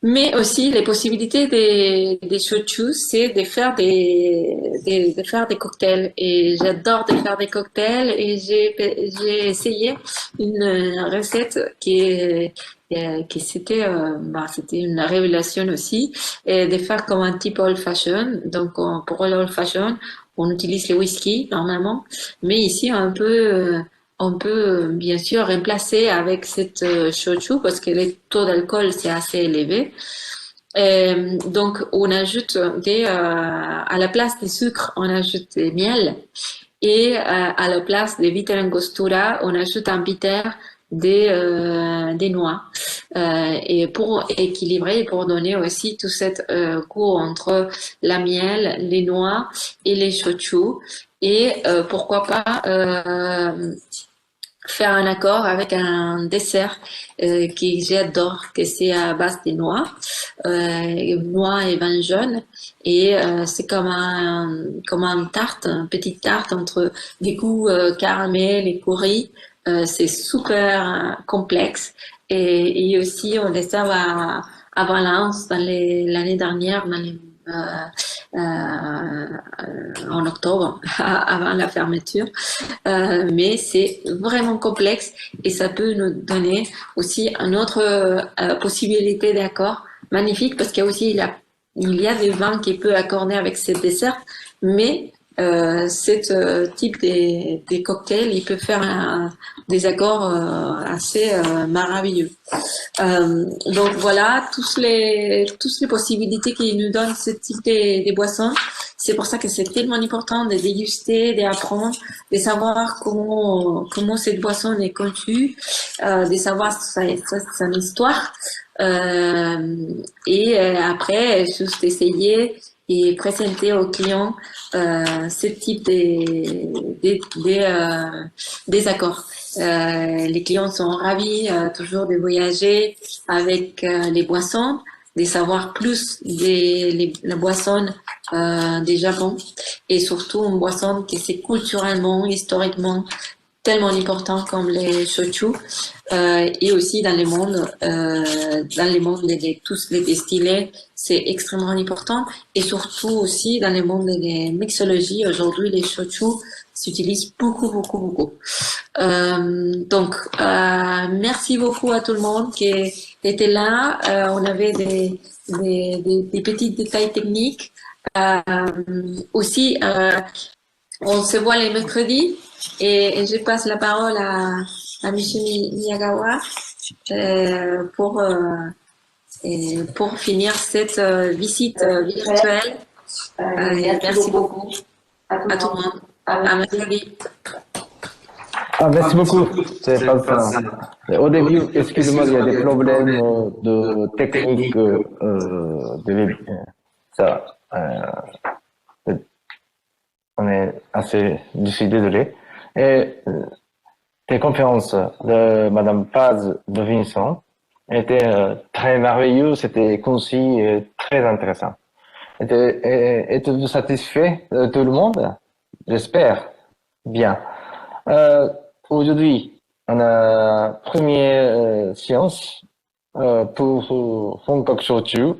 Mais aussi les possibilités des shochu, c'est de faire des cocktails, et j'adore de faire des cocktails, et j'ai essayé une recette qui c'était une révélation aussi, et de faire comme un type old fashion. Donc pour l'old fashion, on utilise le whisky normalement, mais ici on peut bien sûr remplacer avec cette shochu, parce que le taux d'alcool c'est assez élevé. Donc on ajoute à la place des sucres, on ajoute des miel, et à la place des bitter angostura, on ajoute un bitter des noix, et pour équilibrer, pour donner aussi tout cet goût entre la miel, les noix et les shochu, et pourquoi pas faire un accord avec un dessert que j'adore, que c'est à base de noix et vin jaune, et c'est comme une tarte, une petite tarte entre des goûts caramel et curry. C'est super complexe, et aussi on les sert à Valence l'année dernière, en octobre, avant la fermeture. Mais c'est vraiment complexe, et ça peut nous donner aussi une autre possibilité d'accord magnifique, parce qu'il y a aussi il y a des vins qui peuvent accorder avec ces desserts, mais ce type des cocktails, il peut faire des accords assez merveilleux. Donc voilà, toutes les possibilités qu'il nous donne ce type de boissons. C'est pour ça que c'est tellement important de déguster, d'apprendre, de savoir comment cette boisson est conçue, de savoir son histoire. Après, juste essayer et présenter aux clients ce type des accords. Les clients sont ravis toujours de voyager avec les boissons, de savoir plus la boisson du Japon et surtout une boisson qui c'est culturellement, historiquement tellement important comme les shochu et aussi dans le monde de tous les distillés, c'est extrêmement important et surtout aussi dans le monde des mixologies. Aujourd'hui, les shochu s'utilisent beaucoup. Donc, merci beaucoup à tout le monde qui était là. On avait des petits détails techniques. Aussi, on se voit les mercredis et je passe la parole à Monsieur Miyagawa pour finir cette visite virtuelle. Merci beaucoup à tout le monde. À mercredi. Merci beaucoup. C'est pas ça. Au début, excusez-moi, il y a des problèmes de technique. On est je suis désolé. Et les conférences de Madame Paz de Vincent étaient très merveilleuses, c'était concis et très intéressant. Êtes-vous satisfait de tout le monde? J'espère. Bien. Aujourd'hui, on a première séance pour Honkaku Shochu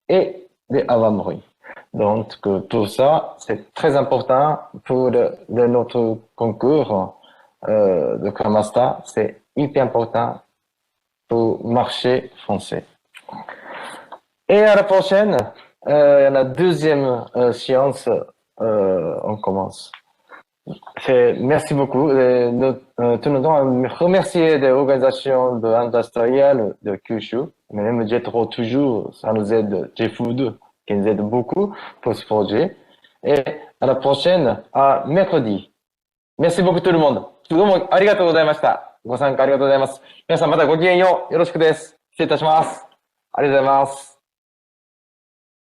et les Awamori. Donc, tout ça, c'est très important pour notre concours de Kramasta. C'est hyper important pour le marché français. Et à la prochaine, la deuxième séance, on commence. Merci beaucoup. Tout le temps, remercier les organisations industrielles de Kyushu, même Jetro toujours, ça nous aide, J-Food, qui nous aide beaucoup pour ce projet. Et à la prochaine, à mercredi. Merci beaucoup tout le monde. どうもありがとうございました。ご参加ありがとうございます。皆さんまたごきげんよう。よろしくです。失礼いたします。ありがとうございます。